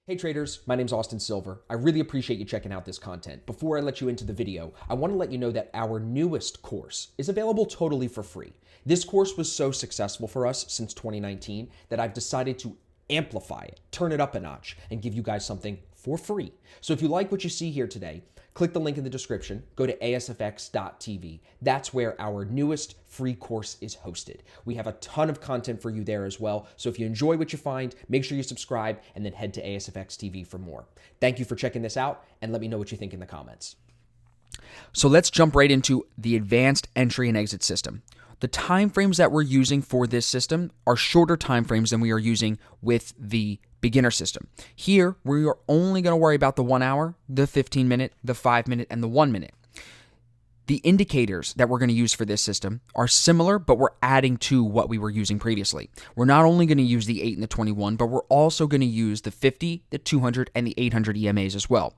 Hey traders, my name's Austin Silver. I really appreciate you checking out this content. Before I let you into the video, I want to let you know that our newest course is available totally for free. This course was so successful for us since 2019 that I've decided to amplify it, turn it up a notch, and give you guys something for free. So if you like what you see here today, click the link in the description, go to asfx.tv. That's where our newest free course is hosted. We have a ton of content for you there as well. So if you enjoy what you find, make sure you subscribe and then head to ASFX TV for more. Thank you for checking this out and let me know what you think in the comments. So let's jump right into the advanced entry and exit system. The timeframes that we're using for this system are shorter timeframes than we are using with the beginner system. Here, we are only going to worry about the 1 hour, the 15-minute, the 5-minute, and the 1-minute. The indicators that we're going to use for this system are similar, but we're adding to what we were using previously. We're not only going to use the 8 and the 21, but we're also going to use the 50, the 200, and the 800 EMAs as well.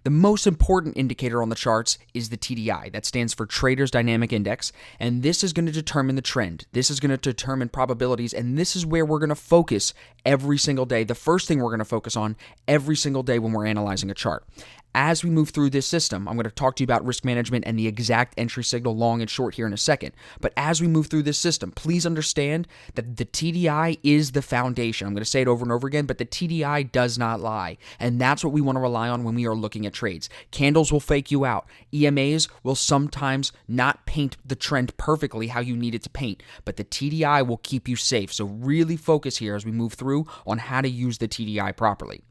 The most important indicator on the charts is the TDI. That stands for Traders Dynamic Index, and this is going to determine the trend. This is going to determine probabilities, and this is where we're going to focus every single day. The first thing we're going to focus on every single day when we're analyzing a chart. As we move through this system, I'm going to talk to you about risk management and the exact entry signal long and short here in a second. But as we move through this system, please understand that the TDI is the foundation. I'm going to say it over and over again, but the TDI does not lie. And that's what we want to rely on when we are looking at trades. Candles will fake you out. EMAs will sometimes not paint the trend perfectly how you need it to paint, but the TDI will keep you safe. So really focus here as we move through on how to use the TDI properly.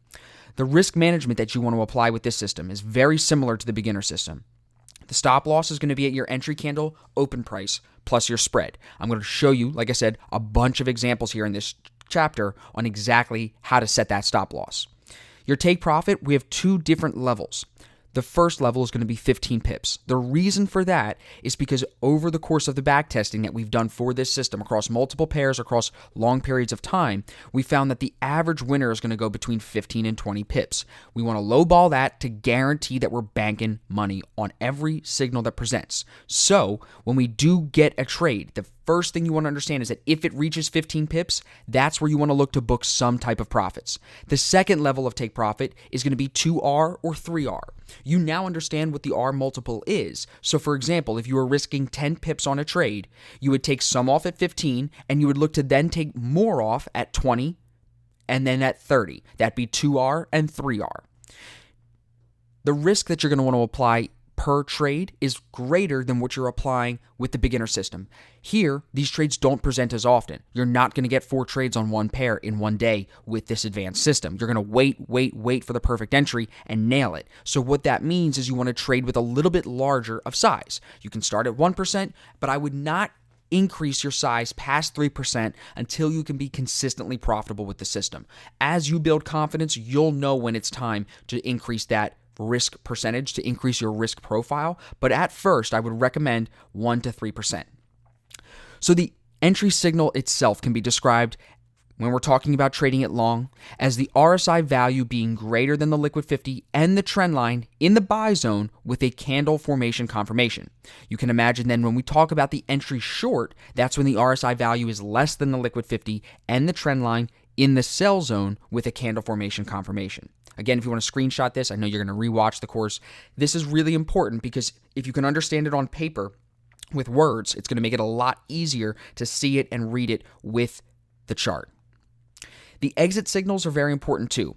The risk management that you want to apply with this system is very similar to the beginner system. The stop loss is going to be at your entry candle, open price, plus your spread. I'm going to show you, like I said, a bunch of examples here in this chapter on exactly how to set that stop loss. Your take profit, we have two different levels. The first level is going to be 15 pips. The reason for that is because over the course of the back testing that we've done for this system across multiple pairs, across long periods of time, we found that the average winner is going to go between 15 and 20 pips. We want to lowball that to guarantee that we're banking money on every signal that presents. So when we do get a trade, the first thing you want to understand is that if it reaches 15 pips, that's where you want to look to book some type of profits. The second level of take profit is going to be 2R or 3R. You now understand what the R multiple is. So for example, if you were risking 10 pips on a trade, you would take some off at 15 and you would look to then take more off at 20 and then at 30. That'd be 2R and 3R. The risk that you're going to want to apply per trade is greater than what you're applying with the beginner system. Here, these trades don't present as often. You're not going to get 4 trades on one pair in one day with this advanced system. You're going to wait for the perfect entry and nail it. So what that means is you want to trade with a little bit larger of size. You can start at 1%, but I would not increase your size past 3% until you can be consistently profitable with the system. As you build confidence, you'll know when it's time to increase that risk percentage, to increase your risk profile. But at first, I would recommend 1 to 3%. So the entry signal itself can be described, when we're talking about trading it long, as the RSI value being greater than the liquid 50 and the trend line in the buy zone with a candle formation confirmation. You can imagine then when we talk about the entry short, that's when the RSI value is less than the liquid 50 and the trend line in the sell zone with a candle formation confirmation. Again, if you want to screenshot this, I know you're going to rewatch the course. This is really important because if you can understand it on paper with words, it's going to make it a lot easier to see it and read it with the chart. The exit signals are very important too.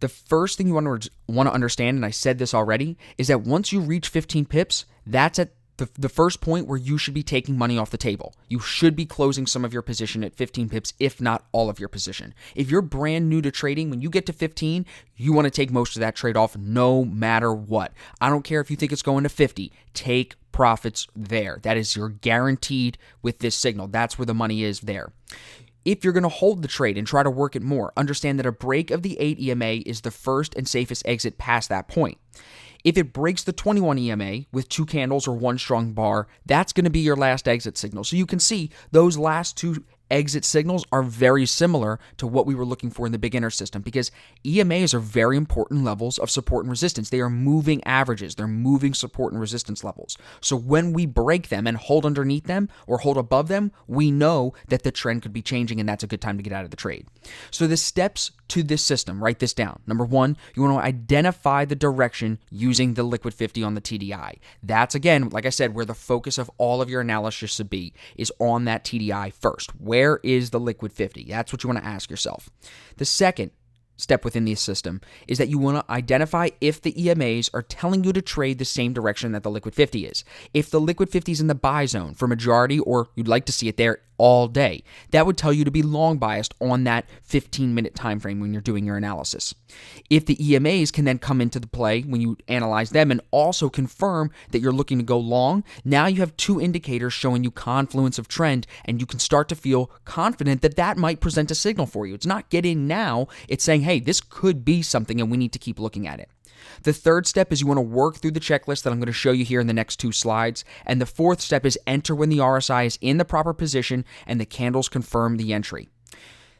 The first thing you want to understand, and I said this already, is that once you reach 15 pips, that's at the first point where you should be taking money off the table. You should be closing some of your position at 15 pips, if not all of your position. If you're brand new to trading, when you get to 15, you want to take most of that trade off no matter what. I don't care if you think it's going to 50. Take profits there. That is your guaranteed with this signal. That's where the money is there. If you're going to hold the trade and try to work it more, understand that a break of the 8 EMA is the first and safest exit past that point. If it breaks the 21 EMA with 2 candles or 1 strong bar, that's going to be your last exit signal. So you can see those last 2 exit signals are very similar to what we were looking for in the beginner system, because EMAs are very important levels of support and resistance. They are moving averages. They're moving support and resistance levels. So when we break them and hold underneath them or hold above them, we know that the trend could be changing, and that's a good time to get out of the trade. So the steps to this system, write this down. Number one, you want to identify the direction using the liquid 50 on the TDI. That's, again, like I said, where the focus of all of your analysis should be, is on that TDI first. Where is the liquid 50? That's what you want to ask yourself. The second step within the system is that you want to identify if the EMAs are telling you to trade the same direction that the liquid 50 is. If the liquid 50 is in the buy zone for majority, or you'd like to see it there all day, that would tell you to be long biased on that 15-minute time frame when you're doing your analysis. If the EMAs can then come into the play when you analyze them and also confirm that you're looking to go long, now you have two indicators showing you confluence of trend, and you can start to feel confident that that might present a signal for you. It's not get in now, it's saying, hey, this could be something and we need to keep looking at it. The third step is you want to work through the checklist that I'm going to show you here in the next two slides. And the fourth step is enter when the RSI is in the proper position and the candles confirm the entry.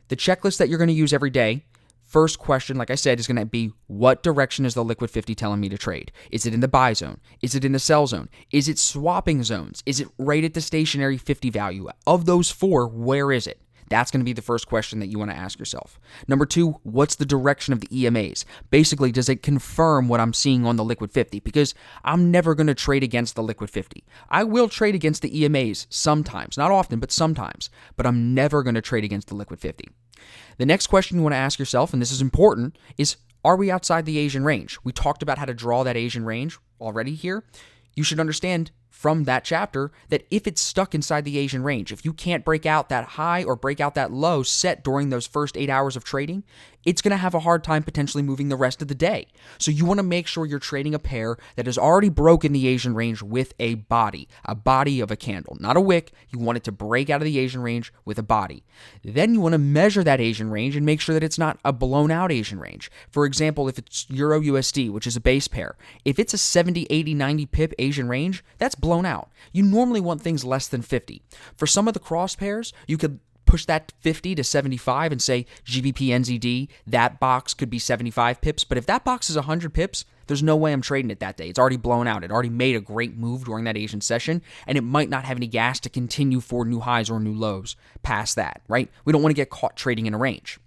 The checklist that you're going to use every day, first question, like I said, is going to be, what direction is the liquid 50 telling me to trade? Is it in the buy zone? Is it in the sell zone? Is it swapping zones? Is it right at the stationary 50 value? Of those four, where is it? That's going to be the first question that you want to ask yourself. Number two, what's the direction of the EMAs? Basically, does it confirm what I'm seeing on the liquid 50? Because I'm never going to trade against the liquid 50. I will trade against the EMAs sometimes, not often, but sometimes, but I'm never going to trade against the liquid 50. The next question you want to ask yourself, and this is important, is, are we outside the Asian range? We talked about how to draw that Asian range already here. You should understand from that chapter that if it's stuck inside the Asian range, if you can't break out that high or break out that low set during those first 8 hours of trading, it's going to have a hard time potentially moving the rest of the day. So you want to make sure you're trading a pair that has already broken the Asian range with a body of a candle, not a wick. You want it to break out of the Asian range with a body. Then you want to measure that Asian range and make sure that it's not a blown out Asian range. For example, if it's Euro USD, which is a base pair, if it's a 70, 80, 90 pip Asian range, that's blown out. You normally want things less than 50. For some of the cross pairs, you could push that 50 to 75 and say GBP NZD, that box could be 75 pips. But if that box is 100 pips, there's no way I'm trading it that day. It's already blown out. It already made a great move during that Asian session, and it might not have any gas to continue for new highs or new lows past that, right? We don't want to get caught trading in a range.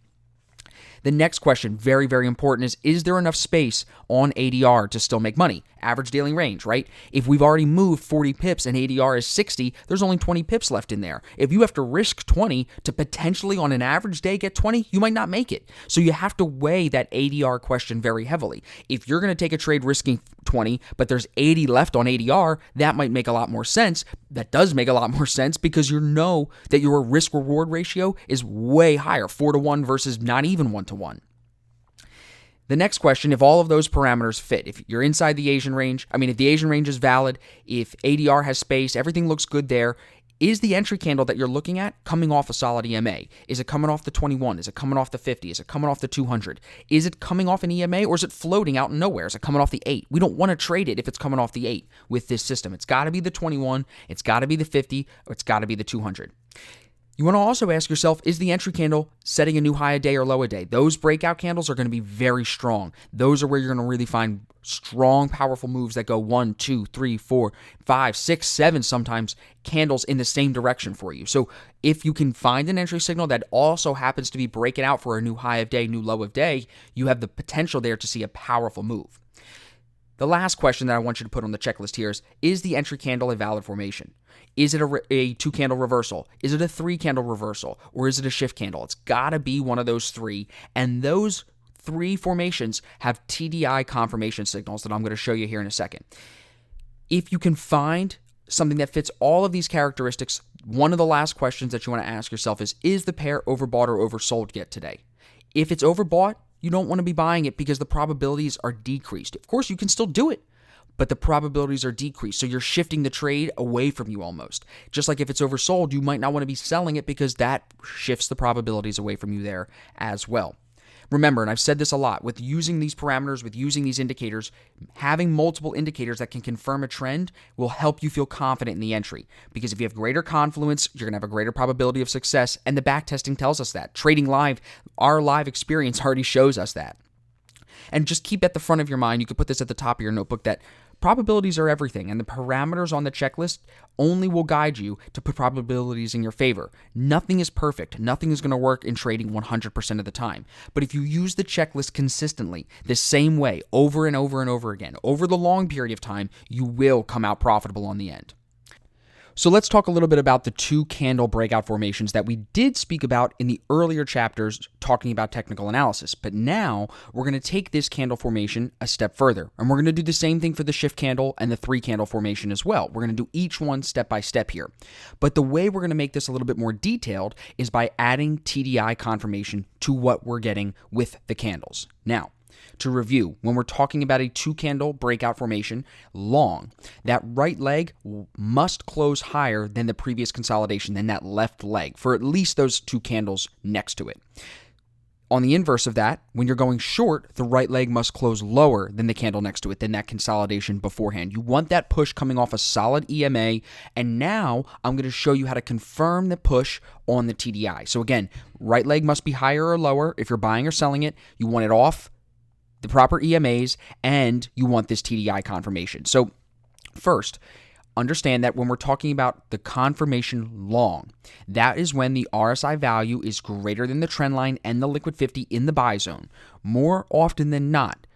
The next question, very, very important, is there enough space on ADR to still make money? Average daily range, right? If we've already moved 40 pips and ADR is 60, there's only 20 pips left in there. If you have to risk 20 to potentially on an average day get 20, you might not make it. So you have to weigh that ADR question very heavily. If you're going to take a trade risking 20, but there's 80 left on ADR, that might make a lot more sense. That does make a lot more sense because you know that your risk reward ratio is way higher, 4-to-1 versus not even 1-to-1. The next question, if all of those parameters fit, if you're inside the Asian range, if the Asian range is valid, if ADR has space, everything looks good there, is the entry candle that you're looking at coming off a solid EMA? Is it coming off the 21? Is it coming off the 50? Is it coming off the 200? Is it coming off an EMA, or is it floating out in nowhere? Is it coming off the 8? We don't want to trade it if it's coming off the 8 with this system. It's got to be the 21, it's got to be the 50, or it's got to be the 200. You want to also ask yourself, is the entry candle setting a new high a day or low a day? Those breakout candles are going to be very strong. Those are where you're going to really find strong, powerful moves that go 1, 2, 3, 4, 5, 6, 7 sometimes candles in the same direction for you. So if you can find an entry signal that also happens to be breaking out for a new high of day, new low of day, you have the potential there to see a powerful move. The last question that I want you to put on the checklist here is the entry candle a valid formation? Is it a 2-candle reversal? Is it a 3-candle reversal? Or is it a shift candle? It's got to be one of those three. And those three formations have TDI confirmation signals that I'm going to show you here in a second. If you can find something that fits all of these characteristics, one of the last questions that you want to ask yourself is the pair overbought or oversold yet today? If it's overbought, you don't want to be buying it because the probabilities are decreased. Of course, you can still do it, but the probabilities are decreased. So you're shifting the trade away from you almost. Just like if it's oversold, you might not want to be selling it because that shifts the probabilities away from you there as well. Remember, and I've said this a lot, with using these parameters, with using these indicators, having multiple indicators that can confirm a trend will help you feel confident in the entry. Because if you have greater confluence, you're going to have a greater probability of success, and the backtesting tells us that. Trading live, our live experience already shows us that. And just keep at the front of your mind, you could put this at the top of your notebook, that probabilities are everything, and the parameters on the checklist only will guide you to put probabilities in your favor. Nothing is perfect. Nothing is going to work in trading 100% of the time. But if you use the checklist consistently, the same way, over and over and over again, over the long period of time, you will come out profitable on the end. So let's talk a little bit about the 2 candle breakout formations that we did speak about in the earlier chapters talking about technical analysis. But now we're going to take this candle formation a step further. And we're going to do the same thing for the shift candle and the 3 candle formation as well. We're going to do each one step by step here. But the way we're going to make this a little bit more detailed is by adding TDI confirmation to what we're getting with the candles. Now, to review, when we're talking about a 2 candle breakout formation long, that right leg must close higher than the previous consolidation, than that left leg, for at least those 2 candles next to it. On the inverse of that, when you're going short, the right leg must close lower than the candle next to it, than that consolidation beforehand. You want that push coming off a solid EMA, and now I'm going to show you how to confirm the push on the TDI. So again, right leg must be higher or lower. If you're buying or selling it, you want it off the proper EMAs, and you want this TDI confirmation. So first, understand that when we're talking about the confirmation long, that is when the RSI value is greater than the trend line and the liquid 50 in the buy zone. More often than not,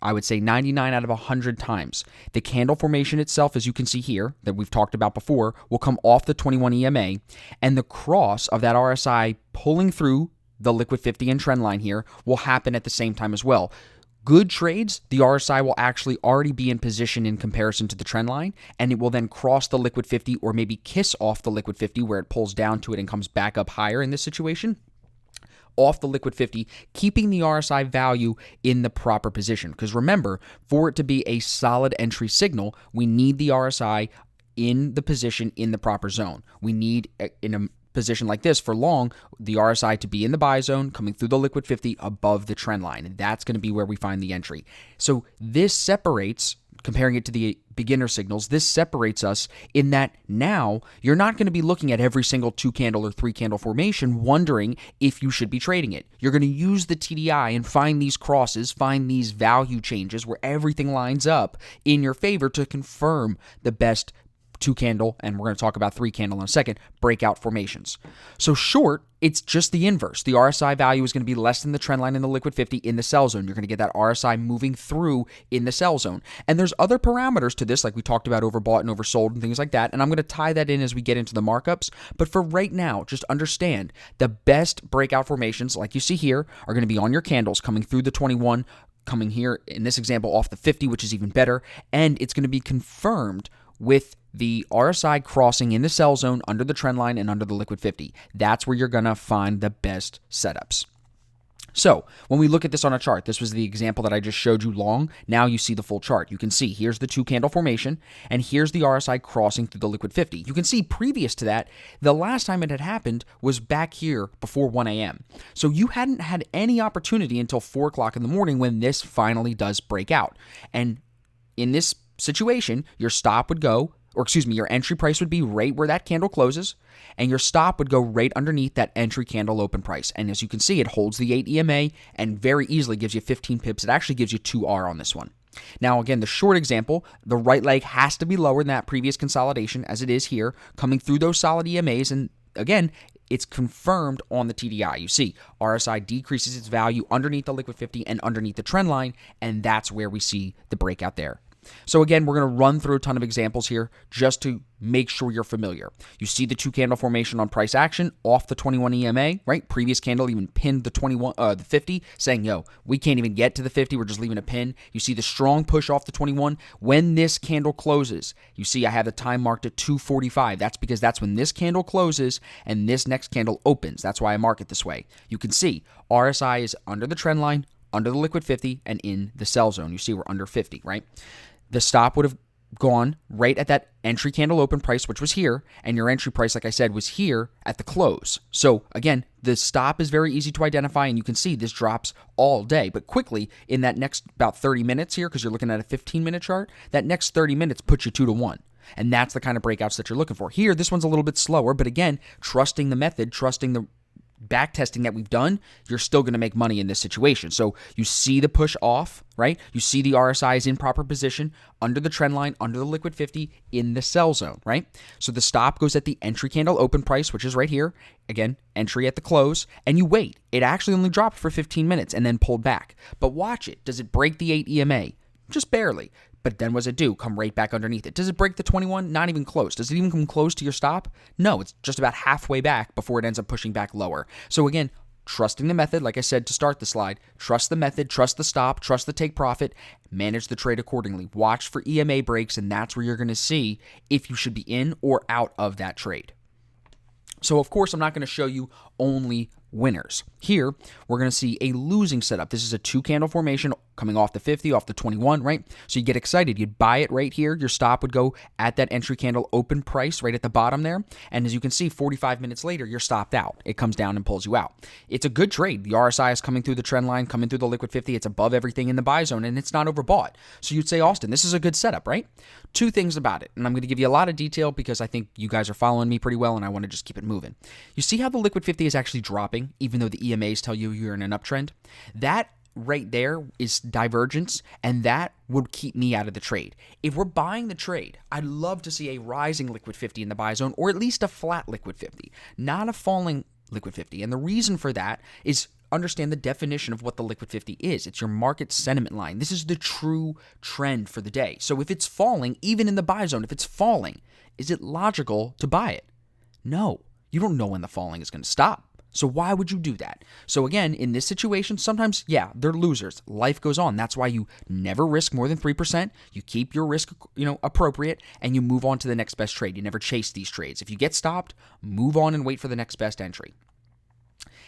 I would say 99 out of 100 times, the candle formation itself, as you can see here, that we've talked about before, will come off the 21 EMA, and the cross of that RSI pulling through the liquid 50 and trend line here will happen at the same time as well. Good trades, the RSI will actually already be in position in comparison to the trend line, and it will then cross the liquid 50 or maybe kiss off the liquid 50 where it pulls down to it and comes back up higher in this situation, off the liquid 50, keeping the RSI value in the proper position. Because remember, for it to be a solid entry signal, we need the RSI in the position in the proper zone. We need, in a position like this for long, the RSI to be in the buy zone, coming through the liquid 50 above the trend line, and that's going to be where we find the entry. So this separates, comparing it to the beginner signals, this separates us in that now you're not going to be looking at every single 2 candle or 3 candle formation wondering if you should be trading it. You're going to use the TDI and find these crosses, find these value changes where everything lines up in your favor to confirm the best 2 candle, and we're going to talk about 3 candle in a second, breakout formations. So short, it's just the inverse. The RSI value is going to be less than the trend line in the liquid 50 in the sell zone. You're going to get that RSI moving through in the sell zone. And there's other parameters to this, like we talked about overbought and oversold and things like that, and I'm going to tie that in as we get into the markups. But for right now, just understand the best breakout formations, like you see here, are going to be on your candles coming through the 21, coming here, in this example, off the 50, which is even better, and it's going to be confirmed with the RSI crossing in the sell zone under the trend line and under the liquid 50. That's where you're going to find the best setups. So when we look at this on a chart, this was the example that I just showed you long. Now you see the full chart. You can see here's the 2 candle formation, and here's the RSI crossing through the liquid 50. You can see previous to that, the last time it had happened was back here before 1 a.m. So you hadn't had any opportunity until 4 o'clock in the morning when this finally does break out. And in this situation, your stop would go, or excuse me, your entry price would be right where that candle closes, and your stop would go right underneath that entry candle open price. And as you can see, it holds the 8 EMA and very easily gives you 15 pips. It actually gives you 2R on this one. Now, again, the short example, the right leg has to be lower than that previous consolidation, as it is here, coming through those solid EMAs, and again, it's confirmed on the TDI. You see, RSI decreases its value underneath the liquid 50 and underneath the trend line, and that's where we see the breakout there. So again, we're going to run through a ton of examples here just to make sure you're familiar. You see the 2 candle formation on price action off the 21 EMA, right? Previous candle even pinned the 50, saying, yo, we can't even get to the 50. We're just leaving a pin. You see the strong push off the 21. When this candle closes, you see I have the time marked at 2:45. That's because that's when this candle closes and this next candle opens. That's why I mark it this way. You can see RSI is under the trend line, under the liquid 50, and in the sell zone. You see we're under 50, right? The stop would have gone right at that entry candle open price, which was here, and your entry price, like I said, was here at the close. So again, the stop is very easy to identify, and you can see this drops all day. But quickly, in that next about 30 minutes here, because you're looking at a 15-minute chart, that next 30 minutes puts you 2-to-1. And that's the kind of breakouts that you're looking for. Here, this one's a little bit slower, but again, trusting the method, trusting the back testing that we've done, you're still going to make money in this situation. So you see the push off, right? You see the RSI is in proper position under the trend line, under the liquid 50 in the sell zone, right? So the stop goes at the entry candle open price, which is right here. Again, entry at the close, and you wait. It actually only dropped for 15 minutes and then pulled back. But watch it. Does it break the 8 EMA? Just barely. But then what does it do? Come right back underneath it. Does it break the 21? Not even close. Does it even come close to your stop? No, it's just about halfway back before it ends up pushing back lower. So again, trusting the method, like I said to start the slide, trust the method, trust the stop, trust the take profit, manage the trade accordingly. Watch for EMA breaks, and that's where you're going to see if you should be in or out of that trade. So of course, I'm not going to show you only winners. Here, we're going to see a losing setup. This is a 2-candle formation coming off the 50, off the 21, right? So you get excited. You'd buy it right here. Your stop would go at that entry candle open price right at the bottom there. And as you can see, 45 minutes later, you're stopped out. It comes down and pulls you out. It's a good trade. The RSI is coming through the trend line, coming through the liquid 50. It's above everything in the buy zone, and it's not overbought. So you'd say, Austin, this is a good setup, right? 2 things about it. And I'm going to give you a lot of detail because I think you guys are following me pretty well, and I want to just keep it moving. You see how the liquid 50 is actually dropping, even though the EMAs tell you you're in an uptrend? That right there is divergence, and that would keep me out of the trade. If we're buying the trade, I'd love to see a rising liquid 50 in the buy zone, or at least a flat liquid 50, not a falling liquid 50. And the reason for that is understand the definition of what the liquid 50 is. It's your market sentiment line. This is the true trend for the day. So if it's falling, even in the buy zone, if it's falling, is it logical to buy it? No. You don't know when the falling is going to stop. So why would you do that? So again, in this situation, sometimes, yeah, they're losers. Life goes on. That's why you never risk more than 3%. You keep your risk, appropriate, and you move on to the next best trade. You never chase these trades. If you get stopped, move on and wait for the next best entry.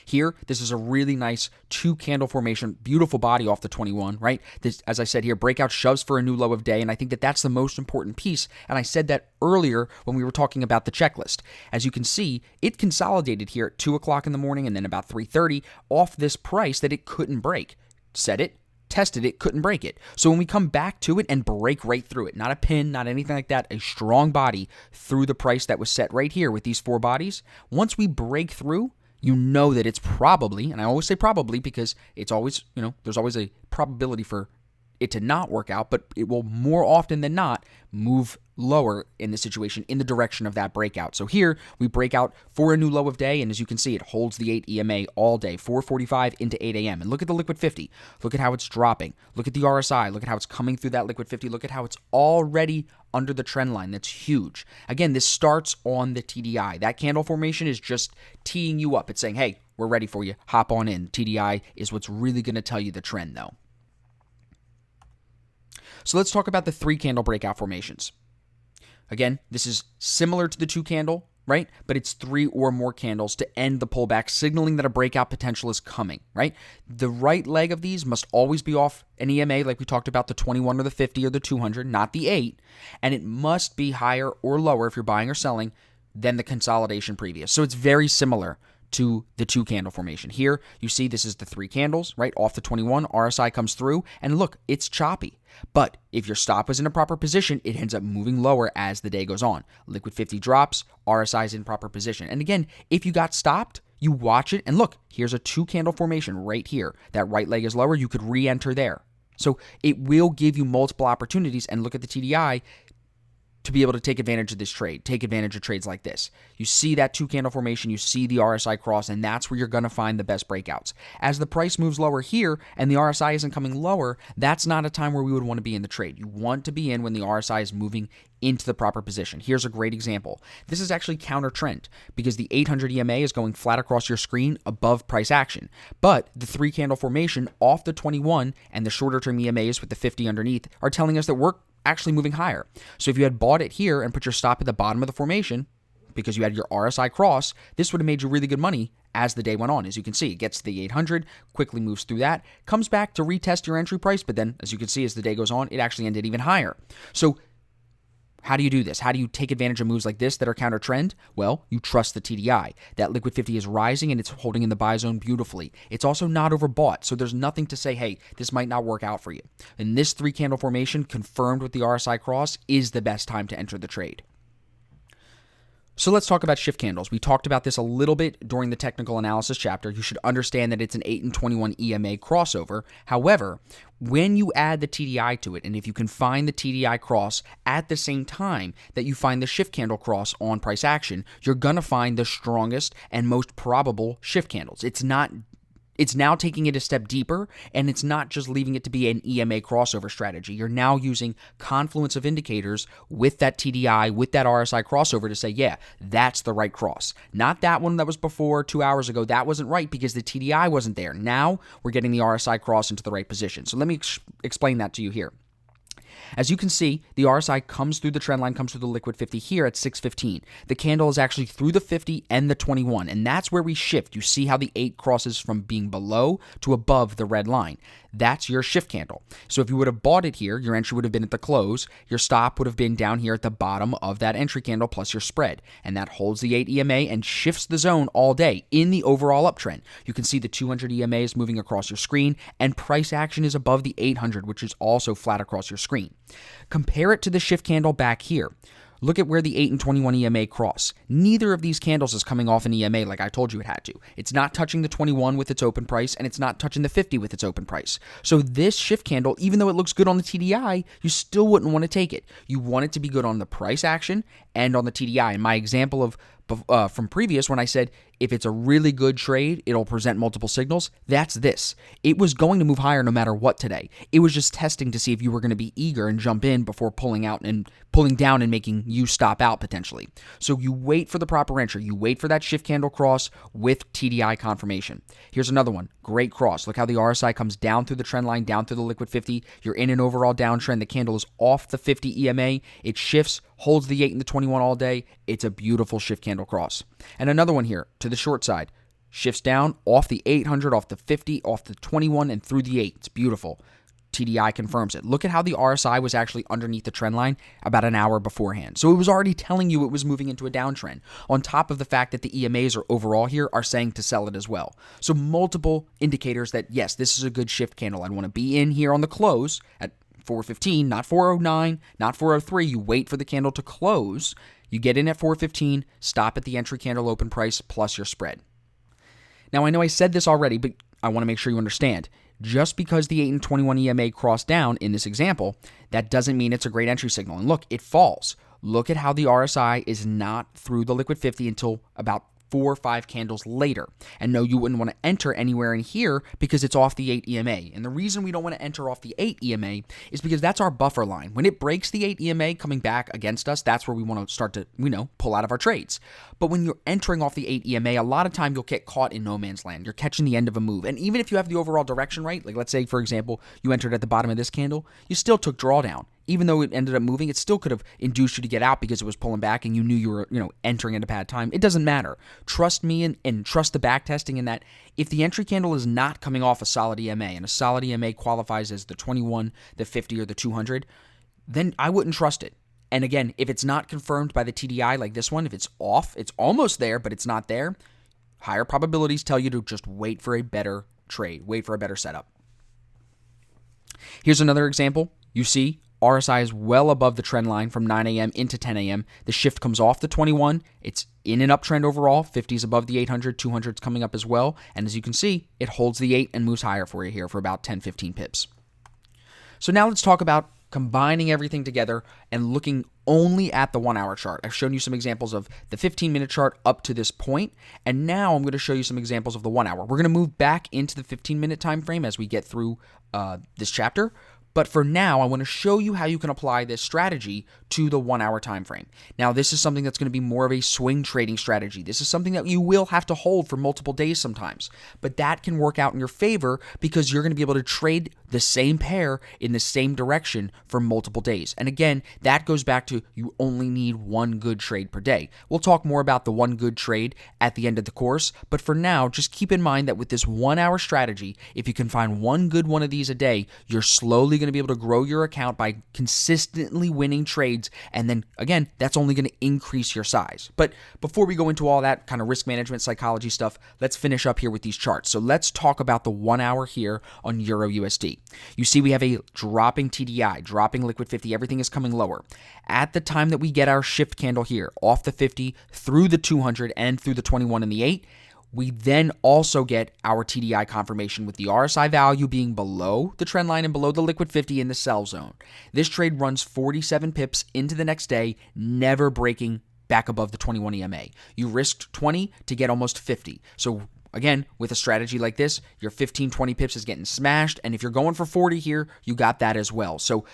Here, this is a really nice 2-candle formation, beautiful body off the 21, right? This, as I said here, breakout shoves for a new low of day, and I think that that's the most important piece, and I said that earlier when we were talking about the checklist. As you can see, it consolidated here at 2 o'clock in the morning and then about 3:30 off this price that it couldn't break. Set it, tested it, couldn't break it. So when we come back to it and break right through it, not a pin, not anything like that, a strong body through the price that was set right here with these 4 bodies, once we break through, you know that it's probably, and I always say probably because it's always, there's always a probability for it to not work out, but it will more often than not move lower in the situation in the direction of that breakout. So here we break out for a new low of day, and as you can see, it holds the 8 EMA all day, 4:45 into 8 a.m. And look at the liquid 50. Look at how it's dropping. Look at the RSI. Look at how it's coming through that liquid 50. Look at how it's already under the trend line. That's huge. Again, this starts on the TDI. That candle formation is just teeing you up. It's saying, hey, we're ready for you. Hop on in. TDI is what's really going to tell you the trend, though. So let's talk about the 3-candle breakout formations. Again, this is similar to the 2-candle, right? But it's 3 or more candles to end the pullback, signaling that a breakout potential is coming, right? The right leg of these must always be off an EMA, like we talked about, the 21 or the 50 or the 200, not the 8. And it must be higher or lower if you're buying or selling than the consolidation previous. So it's very similar to the 2-candle formation. Here, you see this is the 3 candles, right? Off the 21, RSI comes through, and look, it's choppy. But if your stop is in a proper position, it ends up moving lower as the day goes on. Liquid 50 drops, RSI is in proper position. And again, if you got stopped, you watch it, and look, here's a 2-candle formation right here. That right leg is lower, you could re-enter there. So it will give you multiple opportunities, and look at the TDI, to be able to take advantage of this trade, take advantage of trades like this. You see that 2-candle formation, you see the RSI cross, and that's where you're going to find the best breakouts. As the price moves lower here and the RSI isn't coming lower, that's not a time where we would want to be in the trade. You want to be in when the RSI is moving into the proper position. Here's a great example. This is actually counter trend because the 800 EMA is going flat across your screen above price action. But the 3-candle formation off the 21 and the shorter term EMAs with the 50 underneath are telling us that we're actually moving higher. So if you had bought it here and put your stop at the bottom of the formation because you had your RSI cross, this would have made you really good money as the day went on. As you can see, it gets to the 800, quickly moves through that, comes back to retest your entry price, but then as you can see, as the day goes on, it actually ended even higher. So How do you do this? How do you take advantage of moves like this that are counter trend? Well, you trust the TDI. That liquid 50 is rising and it's holding in the buy zone beautifully. It's also not overbought, so there's nothing to say, hey, this might not work out for you. And this 3-candle formation confirmed with the RSI cross is the best time to enter the trade. So let's talk about shift candles. We talked about this a little bit during the technical analysis chapter. You should understand that it's an 8 and 21 EMA crossover. However, when you add the TDI to it, and if you can find the TDI cross at the same time that you find the shift candle cross on price action, you're going to find the strongest and most probable shift candles. It's now taking it a step deeper, and it's not just leaving it to be an EMA crossover strategy. You're now using confluence of indicators with that TDI, with that RSI crossover to say, yeah, that's the right cross. Not that one that was before 2 hours ago. That wasn't right because the TDI wasn't there. Now we're getting the RSI cross into the right position. So let me explain that to you here. As you can see, the RSI comes through the trend line, comes through the liquid 50 here at 6:15. The candle is actually through the 50 and the 21, and that's where we shift. You see how the 8 crosses from being below to above the red line. That's your shift candle. So if you would have bought it here, your entry would have been at the close. Your stop would have been down here at the bottom of that entry candle plus your spread. And that holds the 8 EMA and shifts the zone all day in the overall uptrend. You can see the 200 EMA is moving across your screen, and price action is above the 800, which is also flat across your screen. Compare it to the shift candle back here. Look at where the 8 and 21 EMA cross. Neither of these candles is coming off an EMA like I told you it had to. It's not touching the 21 with its open price, and it's not touching the 50 with its open price. So this shift candle, even though it looks good on the TDI, you still wouldn't want to take it. You want it to be good on the price action and on the TDI. And my example of from previous when I said if it's a really good trade, it'll present multiple signals, that's this. It was going to move higher no matter what today. It was just testing to see if you were going to be eager and jump in before pulling down and making you stop out potentially. So you wait for the proper entry. You wait for that shift candle cross with TDI confirmation. Here's another one. Great cross. Look how the RSI comes down through the trend line, down through the liquid 50. You're in an overall downtrend. The candle is off the 50 EMA. It shifts, holds the 8 and the 21 all day. It's a beautiful shift candle cross. And another one here to the short side. Shifts down off the 800, off the 50, off the 21, and through the 8. It's beautiful. TDI confirms it. Look at how the RSI was actually underneath the trend line about an hour beforehand. So it was already telling you it was moving into a downtrend, on top of the fact that the EMAs are overall here are saying to sell it as well. So multiple indicators that, yes, this is a good shift candle. I'd want to be in here on the close at 415, not 409, not 403. You wait for the candle to close. You get in at 415, stop at the entry candle open price plus your spread. Now, I know I said this already, but I want to make sure you understand. Just because the 8 and 21 EMA crossed down in this example, that doesn't mean it's a great entry signal. And look, it falls. Look at how the RSI is not through the liquid 50 until about 4 or 5 candles later. And no, you wouldn't want to enter anywhere in here because it's off the 8 EMA. And the reason we don't want to enter off the 8 EMA is because that's our buffer line. When it breaks the 8 EMA coming back against us, that's where we want to start to, pull out of our trades. But when you're entering off the 8 EMA, a lot of time you'll get caught in no man's land. You're catching the end of a move. And even if you have the overall direction right, like let's say, for example, you entered at the bottom of this candle, you still took drawdown. Even though it ended up moving, it still could have induced you to get out because it was pulling back and you knew you were, entering at a bad time. It doesn't matter. Trust me and trust the back testing in that if the entry candle is not coming off a solid EMA, and a solid EMA qualifies as the 21, the 50, or the 200, then I wouldn't trust it. And again, if it's not confirmed by the TDI like this one, if it's off, it's almost there, but it's not there, higher probabilities tell you to just wait for a better trade, wait for a better setup. Here's another example. You see RSI is well above the trend line from 9 a.m. into 10 a.m. The shift comes off the 21. It's in an uptrend overall. 50 is above the 800. 200 is coming up as well. And as you can see, it holds the 8 and moves higher for you here for about 10, 15 pips. So now let's talk about combining everything together and looking only at the 1 hour chart. I've shown you some examples of the 15-minute chart up to this point, and now I'm going to show you some examples of the 1 hour. We're going to move back into the 15-minute time frame as we get through this chapter. But for now, I want to show you how you can apply this strategy to the 1 hour time frame. Now, this is something that's going to be more of a swing trading strategy. This is something that you will have to hold for multiple days sometimes. But that can work out in your favor because you're going to be able to trade the same pair in the same direction for multiple days. And again, that goes back to you only need one good trade per day. We'll talk more about the one good trade at the end of the course. But for now, just keep in mind that with this 1 hour strategy, if you can find one good one of these a day, you're slowly going going to be able to grow your account by consistently winning trades. And then again, that's only going to increase your size. But before we go into all that kind of risk management psychology stuff, let's finish up here with these charts. So let's talk about the 1 hour here on Euro USD. You see we have a dropping TDI, dropping liquid 50. Everything is coming lower. At the time that we get our shift candle here off the 50 through the 200 and through the 21 and the 8, we then also get our TDI confirmation with the RSI value being below the trend line and below the liquid 50 in the sell zone. This trade runs 47 pips into the next day, never breaking back above the 21 EMA. You risked 20 to get almost 50. So again, with a strategy like this, your 15, 20 pips is getting smashed. And if you're going for 40 here, you got that as well. So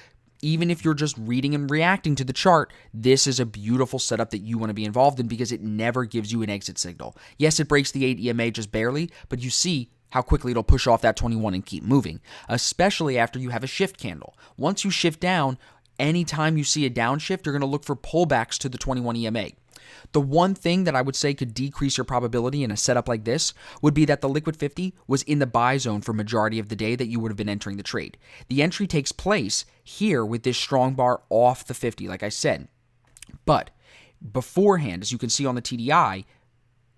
even if you're just reading and reacting to the chart, this is a beautiful setup that you want to be involved in because it never gives you an exit signal. Yes, it breaks the 8 EMA just barely, but you see how quickly it'll push off that 21 and keep moving, especially after you have a shift candle. Once you shift down, anytime you see a downshift, you're going to look for pullbacks to the 21 EMA. The one thing that I would say could decrease your probability in a setup like this would be that the liquid 50 was in the buy zone for majority of the day that you would have been entering the trade. The entry takes place here with this strong bar off the 50, like I said. But beforehand, as you can see on the TDI,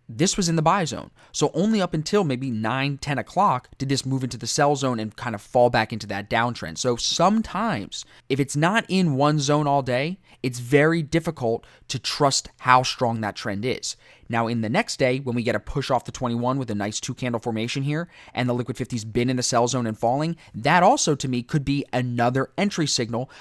this was in the buy zone. So only up until maybe 9, 10 o'clock did this move into the sell zone and kind of fall back into that downtrend. So sometimes, if it's not in one zone all day, it's very difficult to trust how strong that trend is. Now, in the next day, when we get a push off the 21 with a nice 2-candle formation here, and the liquid 50's been in the sell zone and falling, that also, to me, could be another entry signal.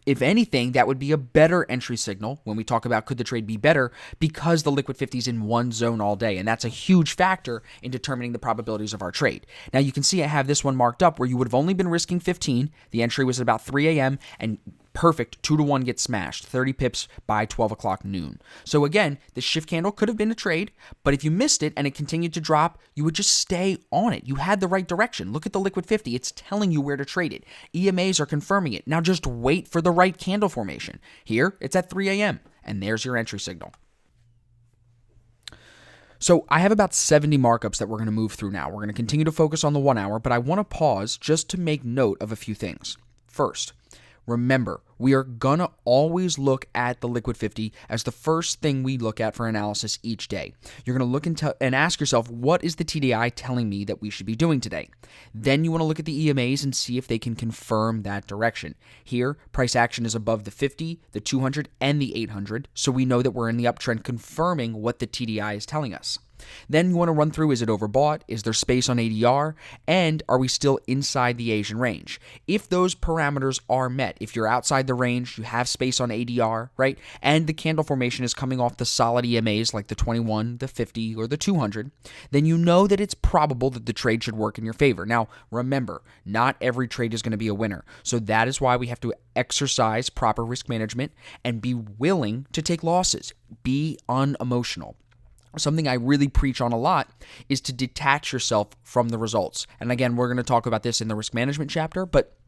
If anything, that would be a better entry signal when we talk about could the trade be better because the liquid 50 is in one zone all day. And that's a huge factor in determining the probabilities of our trade. Now you can see I have this one marked up where you would have only been risking 15. The entry was at about 3 a.m. and perfect 2-to-1 gets smashed, 30 pips by 12 o'clock noon. So again, the shift candle could have been a trade, but if you missed it and it continued to drop, you would just stay on it. You had the right direction. Look at the liquid 50. It's telling you where to trade it. EMAs are confirming it. Now just wait for the right candle formation. Here, it's at 3 a.m., and there's your entry signal. So I have about 70 markups that we're going to move through now. We're going to continue to focus on the 1 hour, but I want to pause just to make note of a few things. First, remember, we are going to always look at the liquid 50 as the first thing we look at for analysis each day. You're going to look and ask yourself, what is the TDI telling me that we should be doing today? Then you want to look at the EMAs and see if they can confirm that direction. Here, price action is above the 50, the 200, and the 800, so we know that we're in the uptrend, confirming what the TDI is telling us. Then you want to run through, is it overbought? Is there space on ADR? And are we still inside the Asian range? If those parameters are met, if you're outside the range, you have space on ADR, right? And the candle formation is coming off the solid EMAs like the 21, the 50, or the 200, then you know that it's probable that the trade should work in your favor. Now, remember, not every trade is going to be a winner. So that is why we have to exercise proper risk management and be willing to take losses. Be unemotional. Something I really preach on a lot is to detach yourself from the results. And again, we're going to talk about this in the risk management chapter, but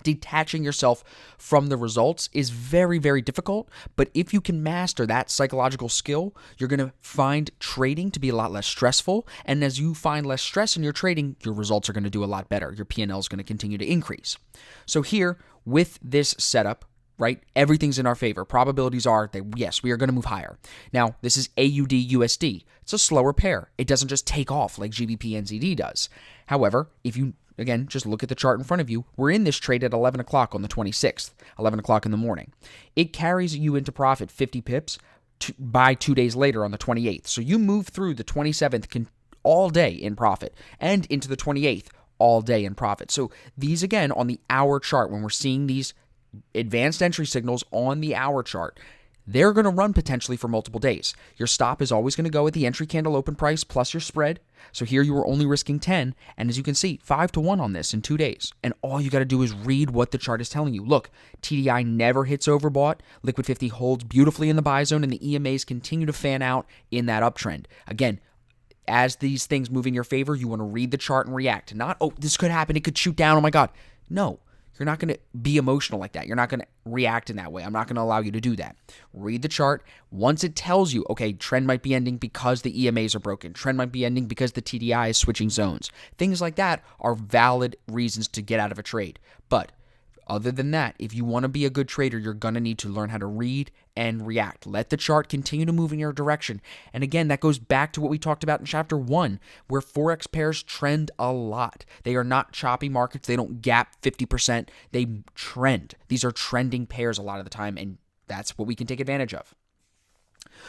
detaching yourself from the results is very, very difficult. But if you can master that psychological skill, you're going to find trading to be a lot less stressful. And as you find less stress in your trading, your results are going to do a lot better. Your P&L is going to continue to increase. So here, with this setup, right? Everything's in our favor. Probabilities are that, yes, we are going to move higher. Now, this is AUD USD. It's a slower pair. It doesn't just take off like GBP NZD does. However, if you, again, just look at the chart in front of you, we're in this trade at 11 o'clock on the 26th, 11 o'clock in the morning. It carries you into profit 50 pips by 2 days later on the 28th. So you move through the 27th all day in profit and into the 28th all day in profit. So these, again, on the hour chart, when we're seeing these advanced entry signals on the hour chart, they're going to run potentially for multiple days. Your stop is always going to go at the entry candle open price plus your spread. So here you were only risking 10, and as you can see, 5-to-1 on this in 2 days. And all you got to do is read what the chart is telling you. Look, TDI never hits overbought. Liquid 50 holds beautifully in the buy zone, and the EMAs continue to fan out in that uptrend. Again, as these things move in your favor, you want to read the chart and react. Not, oh, this could happen, it could shoot down, oh my God. No. You're not going to be emotional like that. You're not going to react in that way. I'm not going to allow you to do that. Read the chart. Once it tells you, okay, trend might be ending because the EMAs are broken. Trend might be ending because the TDI is switching zones. Things like that are valid reasons to get out of a trade. But Other than that, if you want to be a good trader, you're going to need to learn how to read and react. Let the chart continue to move in your direction. And again, that goes back to what we talked about in chapter 1, where Forex pairs trend a lot. They are not choppy markets. They don't gap 50%. They trend. These are trending pairs a lot of the time, and that's what we can take advantage of.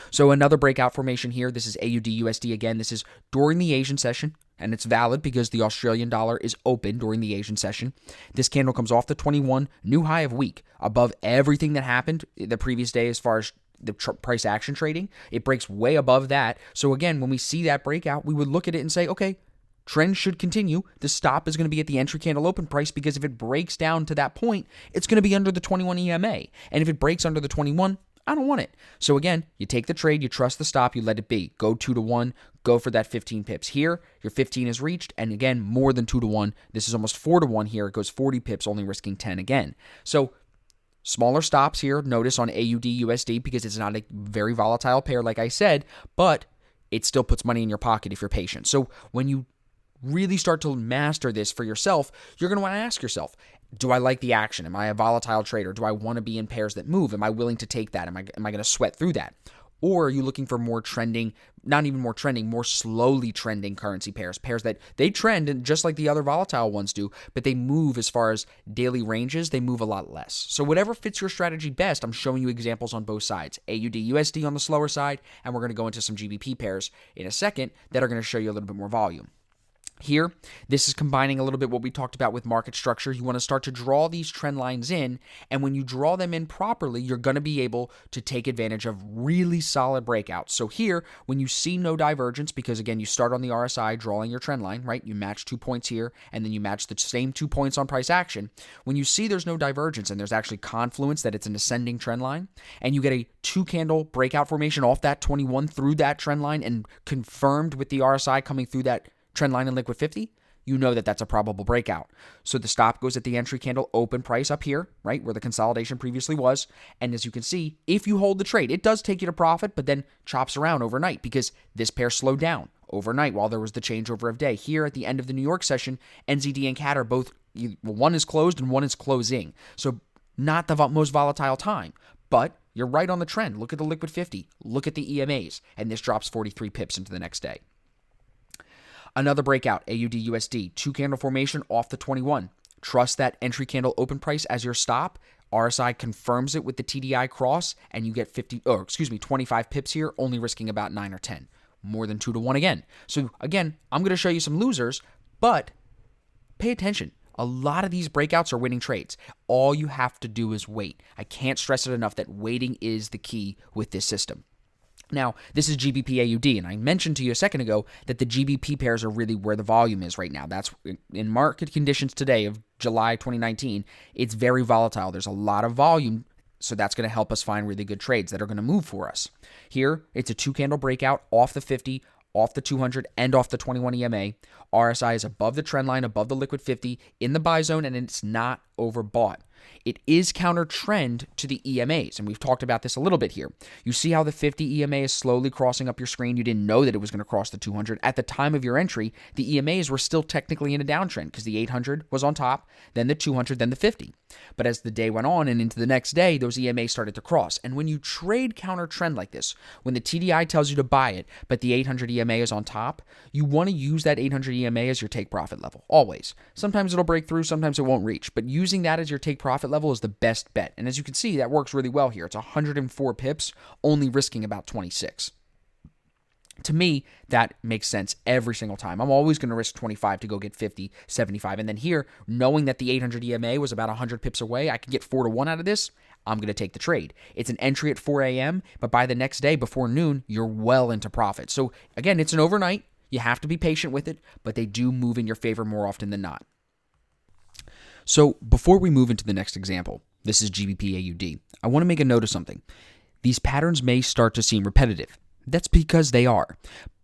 So another breakout formation here. This is AUD-USD again. This is during the Asian session, and it's valid because the Australian dollar is open during the Asian session. This candle comes off the 21, new high of week, above everything that happened the previous day as far as the price action trading. It breaks way above that. So again, when we see that breakout, we would look at it and say, okay, trend should continue. The stop is going to be at the entry candle open price, because if it breaks down to that point, it's going to be under the 21 EMA. And if it breaks under the 21, I don't want it. So again, you take the trade, you trust the stop, you let it be. Go 2-to-1, go for that 15 pips. Here, your 15 is reached, and again, more than 2-to-1. This is almost 4-to-1 here. It goes 40 pips, only risking 10 again. So smaller stops here, notice on AUD-USD, because it's not a very volatile pair, like I said, but it still puts money in your pocket if you're patient. So when you really start to master this for yourself, you're going to want to ask yourself, do I like the action? Am I a volatile trader? Do I want to be in pairs that move? Am I willing to take that? Am I going to sweat through that? Or are you looking for more trending, not even more trending, more slowly trending currency pairs, pairs that they trend and just like the other volatile ones do, but they move as far as daily ranges, they move a lot less. So whatever fits your strategy best, I'm showing you examples on both sides. AUD-USD on the slower side, and we're going to go into some GBP pairs in a second that are going to show you a little bit more volume. Here, this is combining a little bit what we talked about with market structure. You want to start to draw these trend lines in, and when you draw them in properly, you're going to be able to take advantage of really solid breakouts. So here, when you see no divergence, because again, you start on the RSI drawing your trend line, right? You match 2 points here, and then you match the same 2 points on price action. When you see there's no divergence and there's actually confluence, that it's an ascending trend line, and you get a 2-candle breakout formation off that 21 through that trend line and confirmed with the RSI coming through that trend line in liquid 50, you know that that's a probable breakout. So the stop goes at the entry candle open price up here, right, where the consolidation previously was. And as you can see, if you hold the trade, it does take you to profit, but then chops around overnight because this pair slowed down overnight while there was the changeover of day. Here at the end of the New York session, NZD and CAD are both, one is closed and one is closing. So not the most volatile time, but you're right on the trend. Look at the liquid 50, look at the EMAs, and this drops 43 pips into the next day. Another breakout, AUD-USD, 2-candle formation off the 21. Trust that entry candle open price as your stop. RSI confirms it with the TDI cross, and you get 25 pips here, only risking about 9 or 10. More than 2-to-1 again. So again, I'm going to show you some losers, but pay attention. A lot of these breakouts are winning trades. All you have to do is wait. I can't stress it enough that waiting is the key with this system. Now, this is GBP-AUD, and I mentioned to you a second ago that the GBP pairs are really where the volume is right now. That's in market conditions today of July 2019. It's very volatile. There's a lot of volume, so that's going to help us find really good trades that are going to move for us. Here, it's a 2-candle breakout off the 50, off the 200, and off the 21 EMA. RSI is above the trend line, above the liquid 50, in the buy zone, and it's not overbought. It is counter trend to the EMAs, and we've talked about this a little bit here. You see how the 50 EMA is slowly crossing up your screen. You didn't know that it was going to cross the 200. At the time of your entry, the EMAs were still technically in a downtrend because the 800 was on top, then the 200, then the 50. But as the day went on and into the next day, those EMAs started to cross. And when you trade counter trend like this, when the TDI tells you to buy it, but the 800 EMA is on top, you want to use that 800 EMA as your take profit level, always. Sometimes it'll break through, sometimes it won't reach, but using that as your take profit level is the best bet. And as you can see, that works really well here. It's 104 pips, only risking about 26. To me, that makes sense every single time. I'm always going to risk 25 to go get 50, 75. And then here, knowing that the 800 EMA was about 100 pips away, I could get 4-to-1 out of this. I'm going to take the trade. It's an entry at 4 a.m., but by the next day, before noon, you're well into profit. So again, it's an overnight. You have to be patient with it, but they do move in your favor more often than not. So before we move into the next example, this is GBP-AUD, I want to make a note of something. These patterns may start to seem repetitive. That's because they are.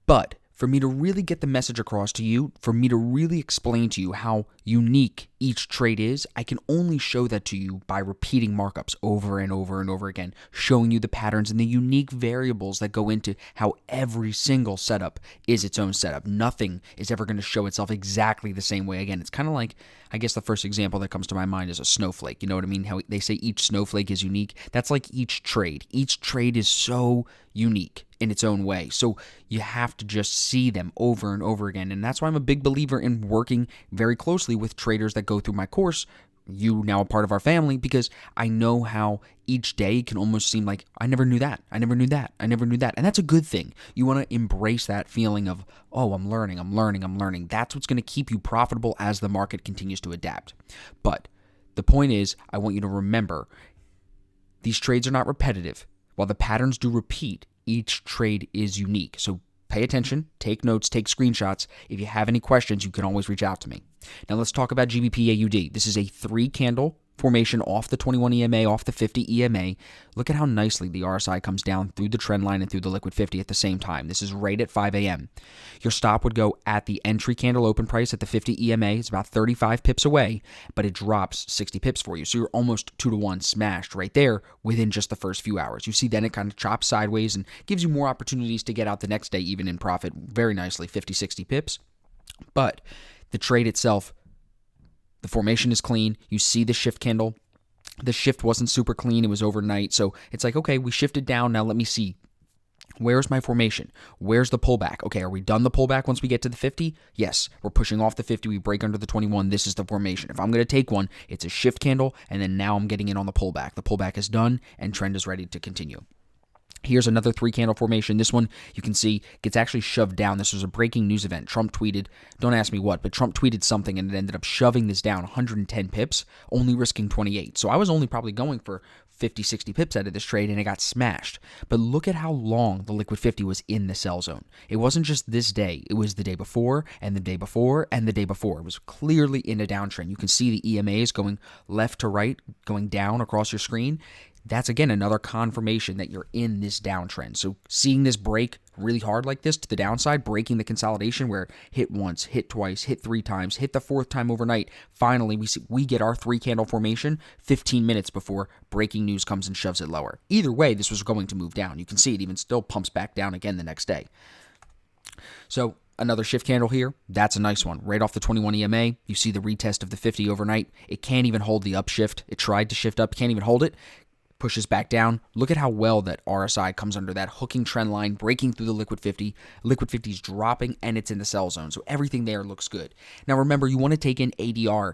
But for me to really get the message across to you, for me to really explain to you how unique each trade is, I can only show that to you by repeating markups over and over and over again, showing you the patterns and the unique variables that go into how every single setup is its own setup. Nothing is ever going to show itself exactly the same way again. It's kind of like, I guess the first example that comes to my mind is a snowflake. You know what I mean? How they say each snowflake is unique. That's like each trade. Each trade is so unique in its own way. So you have to just see them over and over again. And that's why I'm a big believer in working very closely with traders that go through my course, you now a part of our family, because I know how each day can almost seem like, I never knew that, I never knew that, I never knew that. And that's a good thing. You want to embrace that feeling of, oh, I'm learning. That's what's going to keep you profitable as the market continues to adapt. But the point is, I want you to remember, these trades are not repetitive. While the patterns do repeat, each trade is unique. So pay attention, take notes, take screenshots. If you have any questions, you can always reach out to me. Now let's talk about GBP AUD. This is a 3-candle formation off the 21 EMA, off the 50 EMA. Look at how nicely the RSI comes down through the trend line and through the liquid 50 at the same time. This is right at 5 a.m. Your stop would go at the entry candle open price at the 50 EMA. It's about 35 pips away, but it drops 60 pips for you. So you're almost 2-to-1 smashed right there within just the first few hours. You see then it kind of chops sideways and gives you more opportunities to get out the next day even in profit very nicely, 50, 60 pips. But the trade itself, the formation is clean. You see the shift candle. The shift wasn't super clean. It was overnight. So it's like, okay, we shifted down. Now let me see. Where's my formation? Where's the pullback? Okay, are we done the pullback once we get to the 50? Yes, we're pushing off the 50. We break under the 21. This is the formation. If I'm going to take one, it's a shift candle, and then now I'm getting in on the pullback. The pullback is done, and trend is ready to continue. Here's another 3-candle formation. This one, you can see, gets actually shoved down. This was a breaking news event. Trump tweeted, don't ask me what, but Trump tweeted something and it ended up shoving this down 110 pips, only risking 28. So I was only probably going for 50, 60 pips out of this trade and it got smashed. But look at how long the liquid 50 was in the sell zone. It wasn't just this day. It was the day before and the day before and the day before. It was clearly in a downtrend. You can see the EMAs going left to right, going down across your screen. That's, again, another confirmation that you're in this downtrend. So seeing this break really hard like this to the downside, breaking the consolidation where hit once, hit twice, hit 3 times, hit the 4th time overnight, finally we get our 3-candle formation 15 minutes before breaking news comes and shoves it lower. Either way, this was going to move down. You can see it even still pumps back down again the next day. So another shift candle here. That's a nice one. Right off the 21 EMA, you see the retest of the 50 overnight. It can't even hold the upshift. It tried to shift up, can't even hold it. Pushes back down. Look at how well that RSI comes under that hooking trend line, breaking through the liquid 50. Liquid 50 is dropping and it's in the sell zone. So everything there looks good. Now remember, you want to take in ADR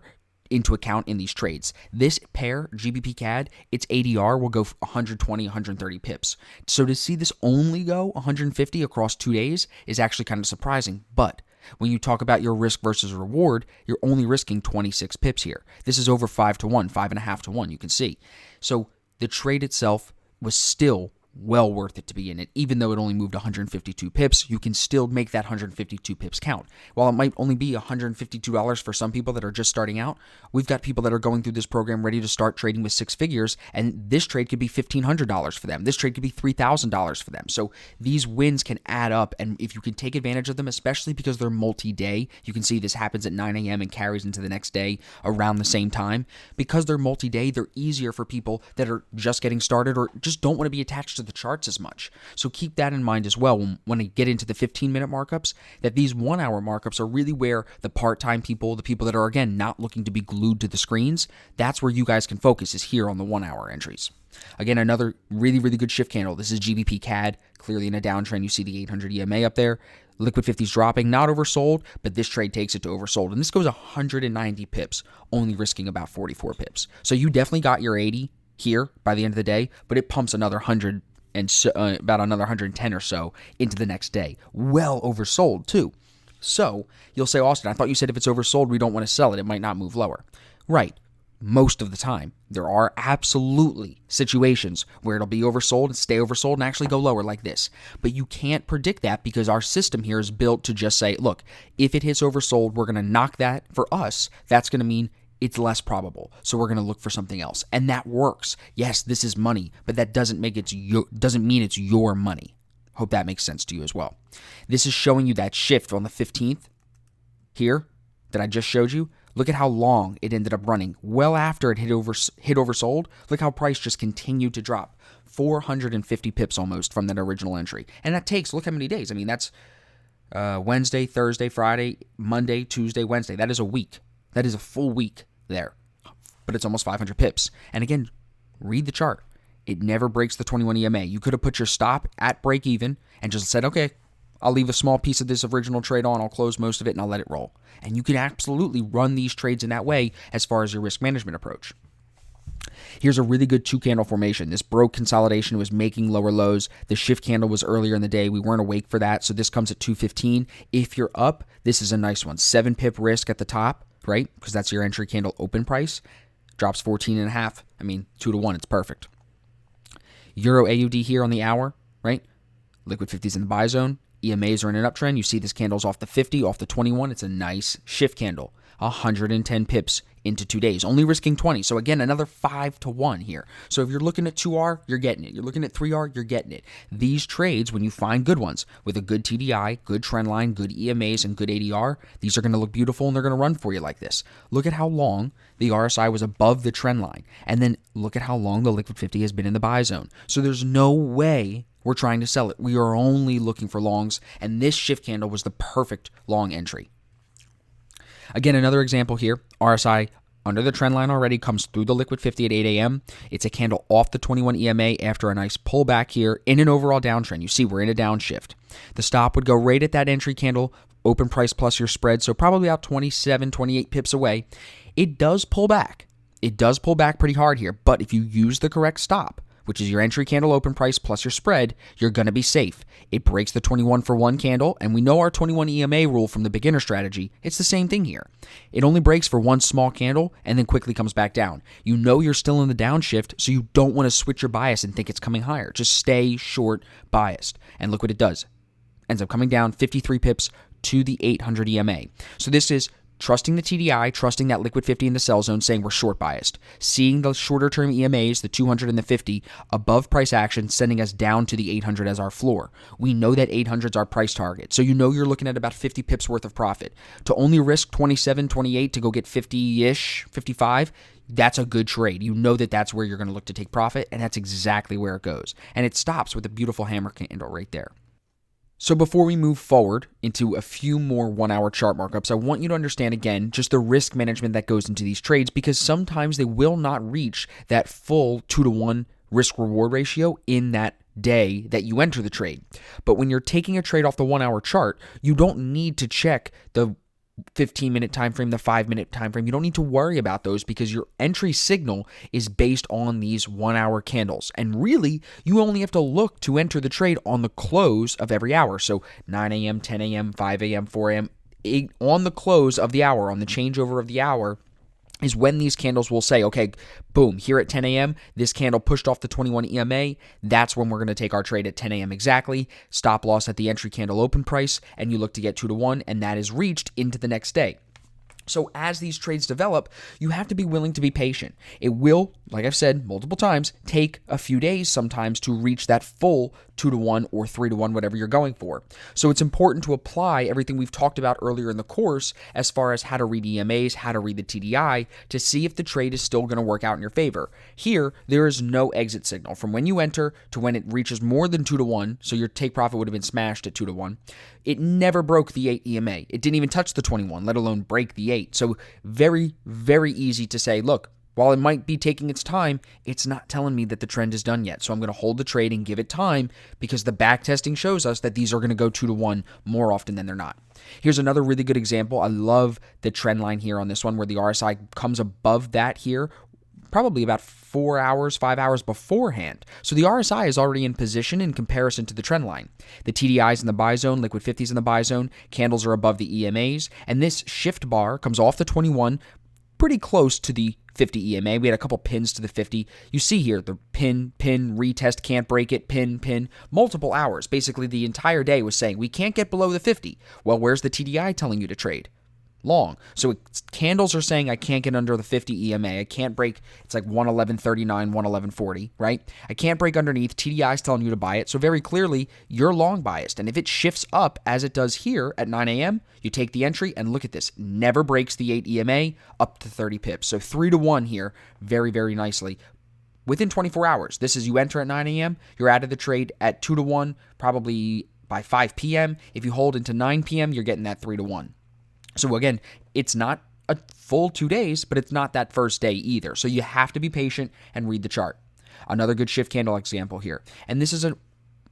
into account in these trades. This pair, GBP CAD, its ADR will go 120, 130 pips. So to see this only go 150 across 2 days is actually kind of surprising. But when you talk about your risk versus reward, you're only risking 26 pips here. This is over 5-to-1, 5.5-to-1, you can see. So the trade itself was still well worth it to be in it. Even though it only moved 152 pips, you can still make that 152 pips count. While it might only be $152 for some people that are just starting out, we've got people that are going through this program ready to start trading with 6 figures, and this trade could be $1,500 for them. This trade could be $3,000 for them. So these wins can add up, and if you can take advantage of them, especially because they're multi-day, you can see this happens at 9 a.m. and carries into the next day around the same time. Because they're multi-day, they're easier for people that are just getting started or just don't want to be attached to the charts as much. So keep that in mind as well when I get into the 15-minute markups, that these 1-hour markups are really where the part-time people, the people that are, again, not looking to be glued to the screens, that's where you guys can focus, is here on the 1-hour entries. Again, another really, really good shift candle. This is GBP CAD, clearly in a downtrend. You see the 800 EMA up there. Liquid 50's dropping, not oversold, but this trade takes it to oversold. And this goes 190 pips, only risking about 44 pips. So you definitely got your 80 here by the end of the day, but it pumps another 100 and about another 110 or so into the next day. Well oversold too. So you'll say, Austin, I thought you said if it's oversold, we don't want to sell it. It might not move lower. Right. Most of the time. There are absolutely situations where it'll be oversold and stay oversold and actually go lower like this. But you can't predict that because our system here is built to just say, look, if it hits oversold, we're going to knock that. For us, that's going to mean it's less probable. So we're going to look for something else. And that works. Yes, this is money, but that doesn't mean it's your money. Hope that makes sense to you as well. This is showing you that shift on the 15th here that I just showed you. Look at how long it ended up running. Well after it hit oversold, look how price just continued to drop. 450 pips almost from that original entry. And that takes, look how many days. I mean, that's Wednesday, Thursday, Friday, Monday, Tuesday, Wednesday. That is a week. That is a full week there. But it's almost 500 pips. And again, read the chart. It never breaks the 21 EMA. You could have put your stop at break even and just said, okay, I'll leave a small piece of this original trade on, I'll close most of it, and I'll let it roll. And you can absolutely run these trades in that way as far as your risk management approach. Here's a really good 2-candle formation. This broke consolidation, was making lower lows. The shift candle was earlier in the day. We weren't awake for that, so this comes at 215. If you're up, this is a nice one. 7 pip risk at the top, right? Because that's your entry candle open price. Drops 14.5. I mean, 2 to 1, it's perfect. Euro AUD here on the hour, right? Liquid 50s in the buy zone. EMAs are in an uptrend. You see this candle's off the 50, off the 21. It's a nice shift candle. 110 pips into 2 days, only risking 20. So again, another 5 to 1 here. So if you're looking at 2R, you're getting it. You're looking at 3R, you're getting it. These trades, when you find good ones with a good TDI, good trend line, good EMAs, and good ADR, these are going to look beautiful and they're going to run for you like this. Look at how long the RSI was above the trend line. And then look at how long the Liquid 50 has been in the buy zone. So there's no way we're trying to sell it. We are only looking for longs, and this shift candle was the perfect long entry. Again, another example here, RSI under the trend line already, comes through the Liquid 50 at 8 a.m. It's a candle off the 21 EMA after a nice pullback here in an overall downtrend. You see, we're in a downshift. The stop would go right at that entry candle, open price plus your spread, so probably about 27, 28 pips away. It does pull back. It does pull back pretty hard here, but if you use the correct stop, which is your entry candle open price plus your spread, you're going to be safe. It breaks the 21 for one candle, and we know our 21 EMA rule from the beginner strategy. It's the same thing here. It only breaks for one small candle and then quickly comes back down. You know you're still in the downshift, so you don't want to switch your bias and think it's coming higher. Just stay short biased. And look what it does. Ends up coming down 53 pips to the 800 EMA. So this is trusting the TDI, trusting that Liquid 50 in the sell zone, saying we're short biased. Seeing the shorter term EMAs, the 200 and the 50, above price action, sending us down to the 800 as our floor. We know that 800 is our price target. So you know you're looking at about 50 pips worth of profit. To only risk 27, 28 to go get 50-ish, 55, that's a good trade. You know that that's where you're going to look to take profit, and that's exactly where it goes. And it stops with a beautiful hammer candle right there. So before we move forward into a few more 1 hour chart markups, I want you to understand again just the risk management that goes into these trades, because sometimes they will not reach that full 2 to 1 risk reward ratio in that day that you enter the trade. But when you're taking a trade off the 1 hour chart, you don't need to check the 15-minute time frame, the 5-minute time frame. You don't need to worry about those because your entry signal is based on these 1 hour candles. And really, you only have to look to enter the trade on the close of every hour. So 9 a.m., 10 a.m., 5 a.m., 4 a.m., 8, on the close of the hour, on the changeover of the hour, is when these candles will say, okay, boom, here at 10 a.m., this candle pushed off the 21 EMA. That's when we're going to take our trade at 10 a.m. exactly. Stop loss at the entry candle open price, and you look to get 2 to 1, and that is reached into the next day. So as these trades develop, you have to be willing to be patient. It will, like I've said multiple times, take a few days sometimes to reach that full 2 to 1 or 3 to 1, whatever you're going for. So it's important to apply everything we've talked about earlier in the course as far as how to read EMAs, how to read the TDI, to see if the trade is still going to work out in your favor. Here, there is no exit signal from when you enter to when it reaches more than 2 to 1, so your take profit would have been smashed at 2 to 1. It never broke the 8 EMA. It didn't even touch the 21, let alone break the 8. So very, very easy to say, look, while it might be taking its time, it's not telling me that the trend is done yet. So I'm going to hold the trade and give it time because the back testing shows us that these are going to go 2 to 1 more often than they're not. Here's another really good example. I love the trend line here on this one where the RSI comes above that here, probably about 4 hours, 5 hours beforehand. So the RSI is already in position in comparison to the trend line. The TDI is in the buy zone, Liquid 50s in the buy zone, candles are above the EMAs, and this shift bar comes off the 21 pretty close to the 50 EMA. We had a couple pins to the 50. You see here, the pin, retest, can't break it, pin, multiple hours. Basically, the entire day was saying, we can't get below the 50. Well, where's the TDI telling you to trade? long. So candles are saying I can't get under the 50 EMA. I can't break. It's like 111.39, 111.40, right? I can't break underneath. TDI is telling you to buy it. So very clearly, you're long biased. And if it shifts up as it does here at 9 a.m., you take the entry and look at this. Never breaks the 8 EMA up to 30 pips. So 3-1 here, very, very nicely. Within 24 hours. This is you enter at 9 a.m., you're out of the trade at 2-1, probably by 5 p.m. If you hold into 9 p.m., you're getting that 3-1. So again, it's not a full 2 days, but it's not that first day either. So you have to be patient and read the chart. Another good shift candle example here. And this is an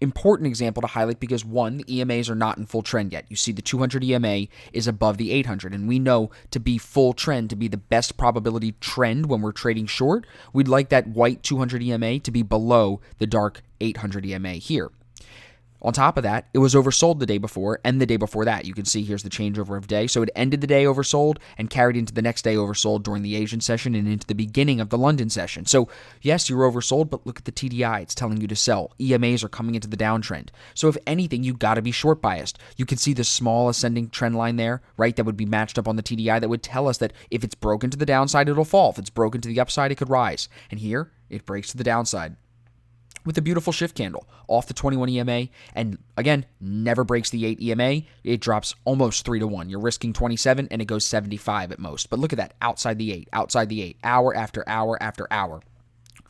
important example to highlight because, one, the EMAs are not in full trend yet. You see the 200 EMA is above the 800, and we know to be full trend, to be the best probability trend when we're trading short, we'd like that white 200 EMA to be below the dark 800 EMA here. On top of that, it was oversold the day before and the day before that. You can see here's the changeover of day. So it ended the day oversold and carried into the next day oversold during the Asian session and into the beginning of the London session. So yes, you're oversold, but look at the TDI. It's telling you to sell. EMAs are coming into the downtrend. So if anything, you got to be short biased. You can see the small ascending trend line there, right? That would be matched up on the TDI. That would tell us that if it's broken to the downside, it'll fall. If it's broken to the upside, it could rise. And here, it breaks to the downside with a beautiful shift candle off the 21 EMA, and again, never breaks the 8 EMA. It drops almost 3-1. You're risking 27, and it goes 75 at most. But look at that, outside the 8, hour after hour after hour.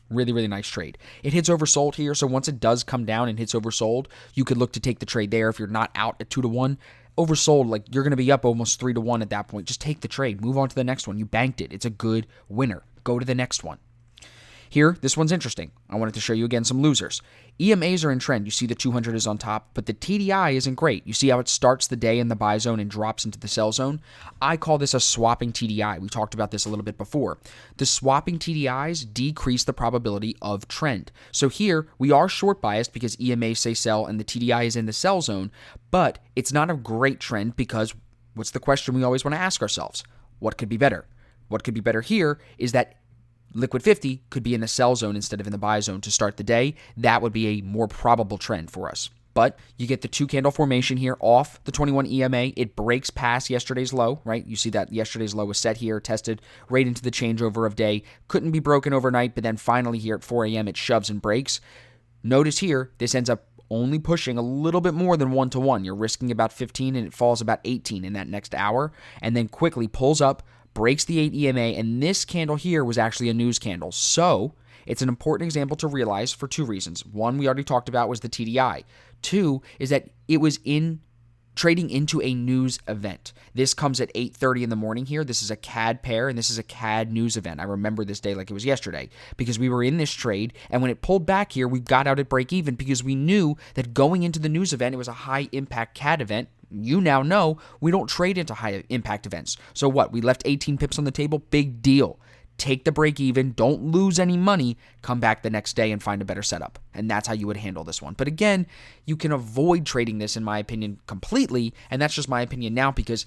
Really, really nice trade. It hits oversold here, so once it does come down and hits oversold, you could look to take the trade there if you're not out at 2-1. Oversold, like you're going to be up almost 3-1 at that point. Just take the trade. Move on to the next one. You banked it. It's a good winner. Go to the next one. Here, this one's interesting. I wanted to show you again some losers. EMAs are in trend. You see the 200 is on top, but the TDI isn't great. You see how it starts the day in the buy zone and drops into the sell zone? I call this a swapping TDI. We talked about this a little bit before. The swapping TDIs decrease the probability of trend. So here, we are short biased because EMAs say sell and the TDI is in the sell zone, but it's not a great trend because what's the question we always want to ask ourselves? What could be better? What could be better here is that Liquid 50 could be in the sell zone instead of in the buy zone to start the day. That would be a more probable trend for us. But you get the 2 candle formation here off the 21 EMA. It breaks past yesterday's low, right? You see that yesterday's low was set here, tested right into the changeover of day. Couldn't be broken overnight, but then finally here at 4 a.m. it shoves and breaks. Notice here, this ends up only pushing a little bit more than 1-1. You're risking about 15 and it falls about 18 in that next hour, and then quickly pulls up, breaks the 8 EMA, and this candle here was actually a news candle. So it's an important example to realize for 2 reasons. One, we already talked about, was the TDI. 2 is that it was trading into a news event. This comes at 8:30 in the morning here. This is a CAD pair, and this is a CAD news event. I remember this day like it was yesterday because we were in this trade, and when it pulled back here, we got out at break even because we knew that going into the news event, it was a high-impact CAD event. You now know we don't trade into high-impact events. So what? We left 18 pips on the table? Big deal. Take the break even, don't lose any money, come back the next day and find a better setup. And that's how you would handle this one. But again, you can avoid trading this, in my opinion, completely. And that's just my opinion now because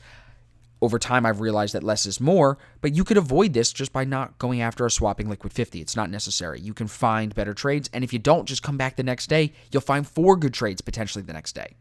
over time I've realized that less is more. But you could avoid this just by not going after a swapping Liquid 50. It's not necessary. You can find better trades. And if you don't, just come back the next day. You'll find 4 good trades potentially the next day.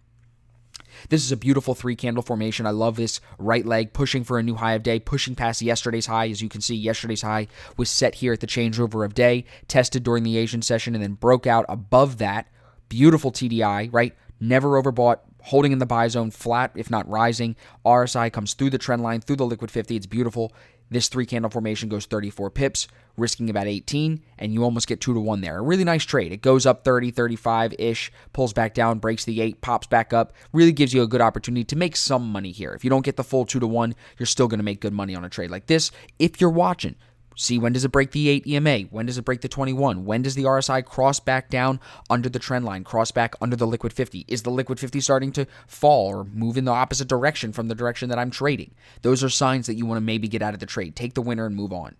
This is a beautiful 3 candle formation. I love this right leg pushing for a new high of day, pushing past yesterday's high. As you can see, yesterday's high was set here at the changeover of day, tested during the Asian session, and then broke out above that. Beautiful TDI, right? Never overbought, holding in the buy zone, flat, if not rising. RSI comes through the trend line, through the Liquid 50. It's beautiful. This 3 candle formation goes 34 pips, risking about 18, and you almost get 2-1 there. A really nice trade. It goes up 30, 35-ish, pulls back down, breaks the 8, pops back up. Really gives you a good opportunity to make some money here. If you don't get the full 2-1, you're still going to make good money on a trade like this. If you're watching, see when does it break the 8 EMA? When does it break the 21? When does the RSI cross back down under the trend line, cross back under the Liquid 50? Is the Liquid 50 starting to fall or move in the opposite direction from the direction that I'm trading? Those are signs that you want to maybe get out of the trade. Take the winner and move on.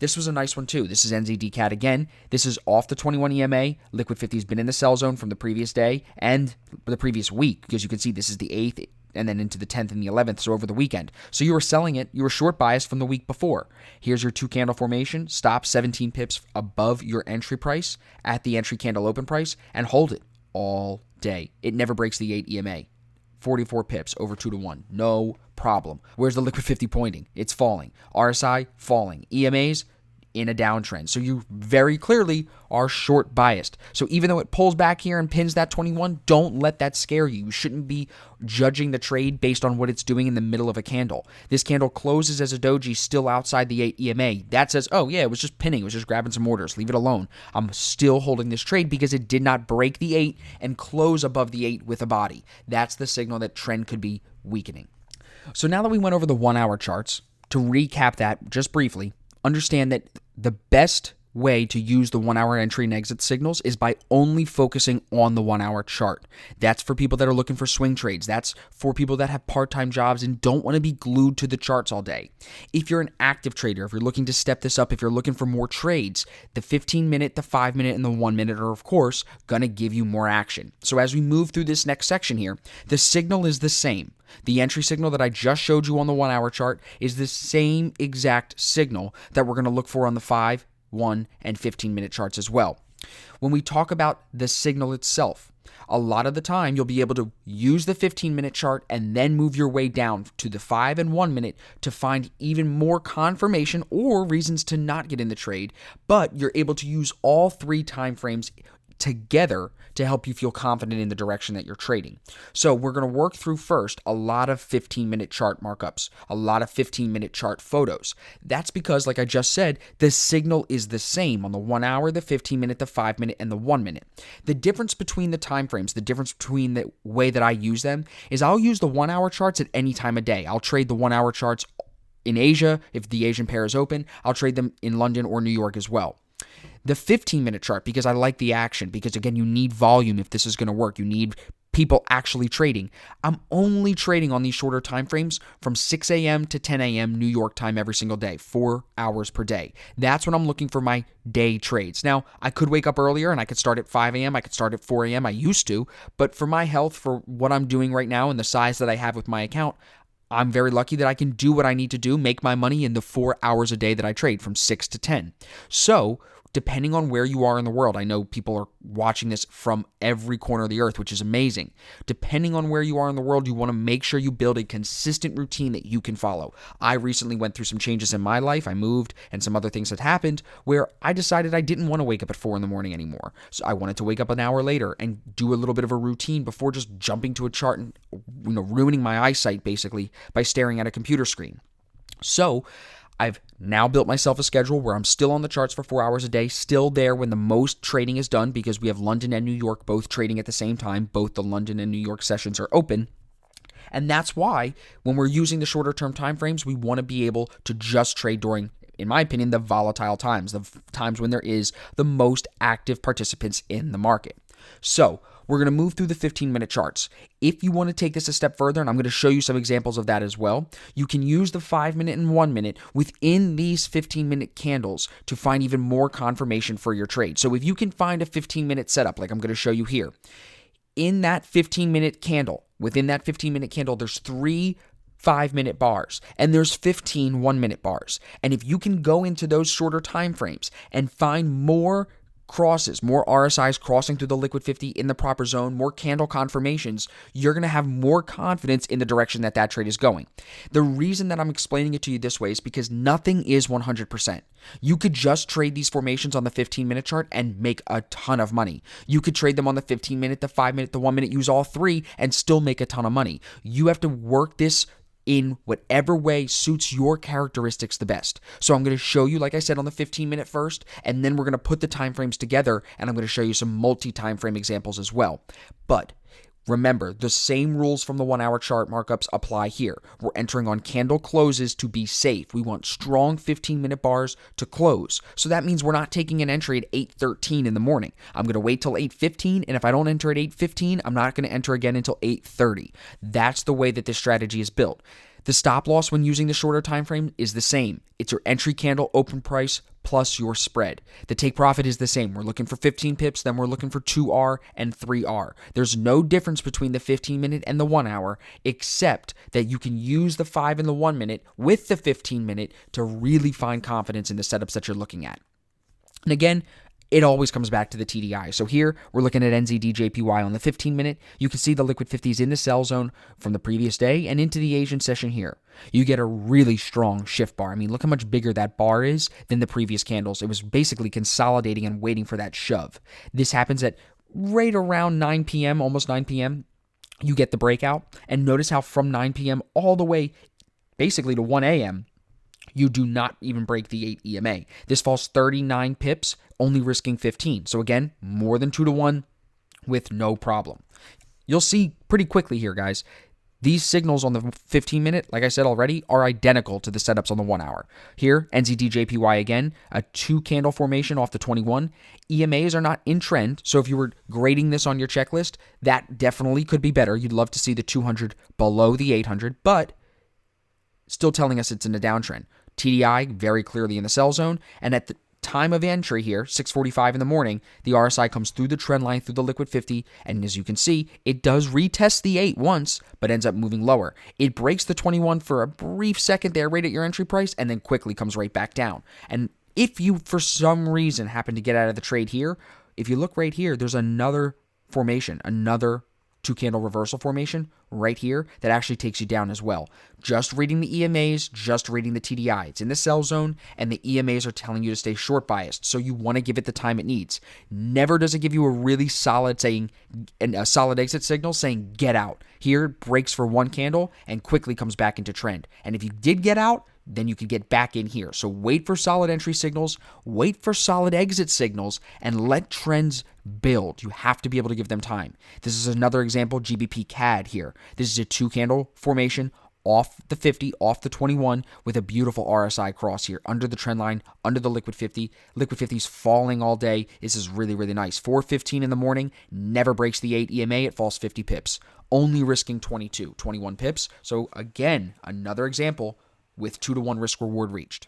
This was a nice one too. This is NZD-CAD again. This is off the 21 EMA. Liquid 50 has been in the sell zone from the previous day and the previous week because you can see this is the 8th and then into the 10th and the 11th, so over the weekend. So you were selling it, you were short biased from the week before. Here's your 2 candle formation. Stop 17 pips above your entry price at the entry candle open price and hold it all day. It never breaks the 8 EMA. 44 pips over 2-to-1. No problem. Where's the liquid 50 pointing? It's falling. RSI falling. EMAs in a downtrend. So you very clearly are short biased. So even though it pulls back here and pins that 21, don't let that scare you. You shouldn't be judging the trade based on what it's doing in the middle of a candle. This candle closes as a doji still outside the 8 EMA. That says, oh yeah, it was just pinning. It was just grabbing some orders. Leave it alone. I'm still holding this trade because it did not break the 8 and close above the 8 with a body. That's the signal that trend could be weakening. So now that we went over the 1-hour charts, to recap that just briefly, understand that the best way to use the 1-hour entry and exit signals is by only focusing on the 1-hour chart. That's for people that are looking for swing trades. That's for people that have part-time jobs and don't want to be glued to the charts all day. If you're an active trader, if you're looking to step this up, if you're looking for more trades, the 15-minute, the 5-minute, and the 1-minute are, of course, going to give you more action. So as we move through this next section here, the signal is the same. The entry signal that I just showed you on the 1-hour chart is the same exact signal that we're going to look for on the 5, 1, and 15-minute charts as well. When we talk about the signal itself, a lot of the time you'll be able to use the 15-minute chart and then move your way down to the 5 and 1 minute to find even more confirmation or reasons to not get in the trade, but you're able to use all 3 time frames together to help you feel confident in the direction that you're trading. So we're going to work through first a lot of 15-minute chart markups, a lot of 15-minute chart photos. That's because, like I just said, the signal is the same on the 1 hour, the 15-minute, the 5-minute, and the 1 minute. The difference between the time frames, the difference between the way that I use them is I'll use the 1 hour charts at any time of day. I'll trade the 1 hour charts in Asia if the Asian pair is open. I'll trade them in London or New York as well. The 15-minute chart, because I like the action, because again, you need volume if this is going to work. You need people actually trading. I'm only trading on these shorter time frames from 6 a.m. to 10 a.m. New York time every single day, 4 hours per day. That's when I'm looking for my day trades. Now, I could wake up earlier and I could start at 5 a.m. I could start at 4 a.m. I used to, but for my health, for what I'm doing right now and the size that I have with my account, I'm very lucky that I can do what I need to do, make my money in the 4 hours a day that I trade from 6 to 10. So, depending on where you are in the world, I know people are watching this from every corner of the earth, which is amazing. Depending on where you are in the world, you want to make sure you build a consistent routine that you can follow. I recently went through some changes in my life. I moved and some other things had happened where I decided I didn't want to wake up at 4 in the morning anymore. So I wanted to wake up an hour later and do a little bit of a routine before just jumping to a chart and ruining my eyesight basically by staring at a computer screen. So I've now built myself a schedule where I'm still on the charts for 4 hours a day, still there when the most trading is done because we have London and New York both trading at the same time. Both the London and New York sessions are open. And that's why when we're using the shorter term time frames, we want to be able to just trade during, in my opinion, the volatile times, the times when there is the most active participants in the market. So we're going to move through the 15-minute charts. If you want to take this a step further, and I'm going to show you some examples of that as well, you can use the 5-minute and 1 minute within these 15-minute candles to find even more confirmation for your trade. So if you can find a 15-minute setup, like I'm going to show you here, in that 15-minute candle, within that 15-minute candle, there's 3 5-minute bars, and there's 15 1-minute bars. And if you can go into those shorter time frames and find more crosses, more RSIs crossing through the liquid 50 in the proper zone, more candle confirmations, you're going to have more confidence in the direction that that trade is going. The reason that I'm explaining it to you this way is because nothing is 100%. You could just trade these formations on the 15-minute chart and make a ton of money. You could trade them on the 15-minute, the 5-minute, the 1-minute, use all 3 and still make a ton of money. You have to work this in whatever way suits your characteristics the best. So I'm going to show you, like I said, on the 15-minute first, and then we're going to put the time frames together, and I'm going to show you some multi-time frame examples as well. But remember, the same rules from the 1 hour chart markups apply here. We're entering on candle closes to be safe. We want strong 15-minute bars to close. So that means we're not taking an entry at 8:13 in the morning. I'm going to wait till 8:15, and if I don't enter at 8:15, I'm not going to enter again until 8:30. That's the way that this strategy is built. The stop loss when using the shorter time frame is the same. It's your entry candle open price plus your spread. The take profit is the same. We're looking for 15 pips, then we're looking for 2R and 3R. There's no difference between the 15-minute and the 1 hour, except that you can use the 5 and the 1 minute with the 15-minute to really find confidence in the setups that you're looking at. And again, it always comes back to the TDI. So here we're looking at NZDJPY on the 15-minute. You can see the liquid 50s in the sell zone from the previous day and into the Asian session here. You get a really strong shift bar. I mean, look how much bigger that bar is than the previous candles. It was basically consolidating and waiting for that shove. This happens at right around 9 p.m., almost 9 p.m. You get the breakout. And notice how from 9 p.m. all the way basically to 1 a.m., you do not even break the 8 EMA. This falls 39 pips, only risking 15. So again, more than 2 to 1 with no problem. You'll see pretty quickly here, guys. These signals on the 15-minute, like I said already, are identical to the setups on the 1 hour. Here, NZDJPY again, a 2-candle formation off the 21. EMAs are not in trend, so if you were grading this on your checklist, that definitely could be better. You'd love to see the 200 below the 800, but still telling us it's in a downtrend. TDI very clearly in the sell zone, and at the time of entry here, 6:45 in the morning, the RSI comes through the trend line through the liquid 50, and as you can see, it does retest the 8 once, but ends up moving lower. It breaks the 21 for a brief second there right at your entry price, and then quickly comes right back down. And if you, for some reason, happen to get out of the trade here, if you look right here, there's another formation, another 2-candle reversal formation right here that actually takes you down as well. Just reading the EMAs, just reading the TDI. It's in the sell zone, and the EMAs are telling you to stay short biased, so you want to give it the time it needs. Never does it give you a really solid a solid exit signal saying get out. Here, it breaks for 1 candle and quickly comes back into trend. And if you did get out, then you could get back in here. So wait for solid entry signals, wait for solid exit signals, and let trends build. You have to be able to give them time. This is another example, GBP CAD here. This is a 2-candle formation off the 50, off the 21, with a beautiful RSI cross here, under the trend line, under the liquid 50. Liquid 50's falling all day. This is really, really nice. 4:15 in the morning, never breaks the 8 EMA. It falls 50 pips, only risking 21 pips. So again, another example with 2 to 1 risk reward reached.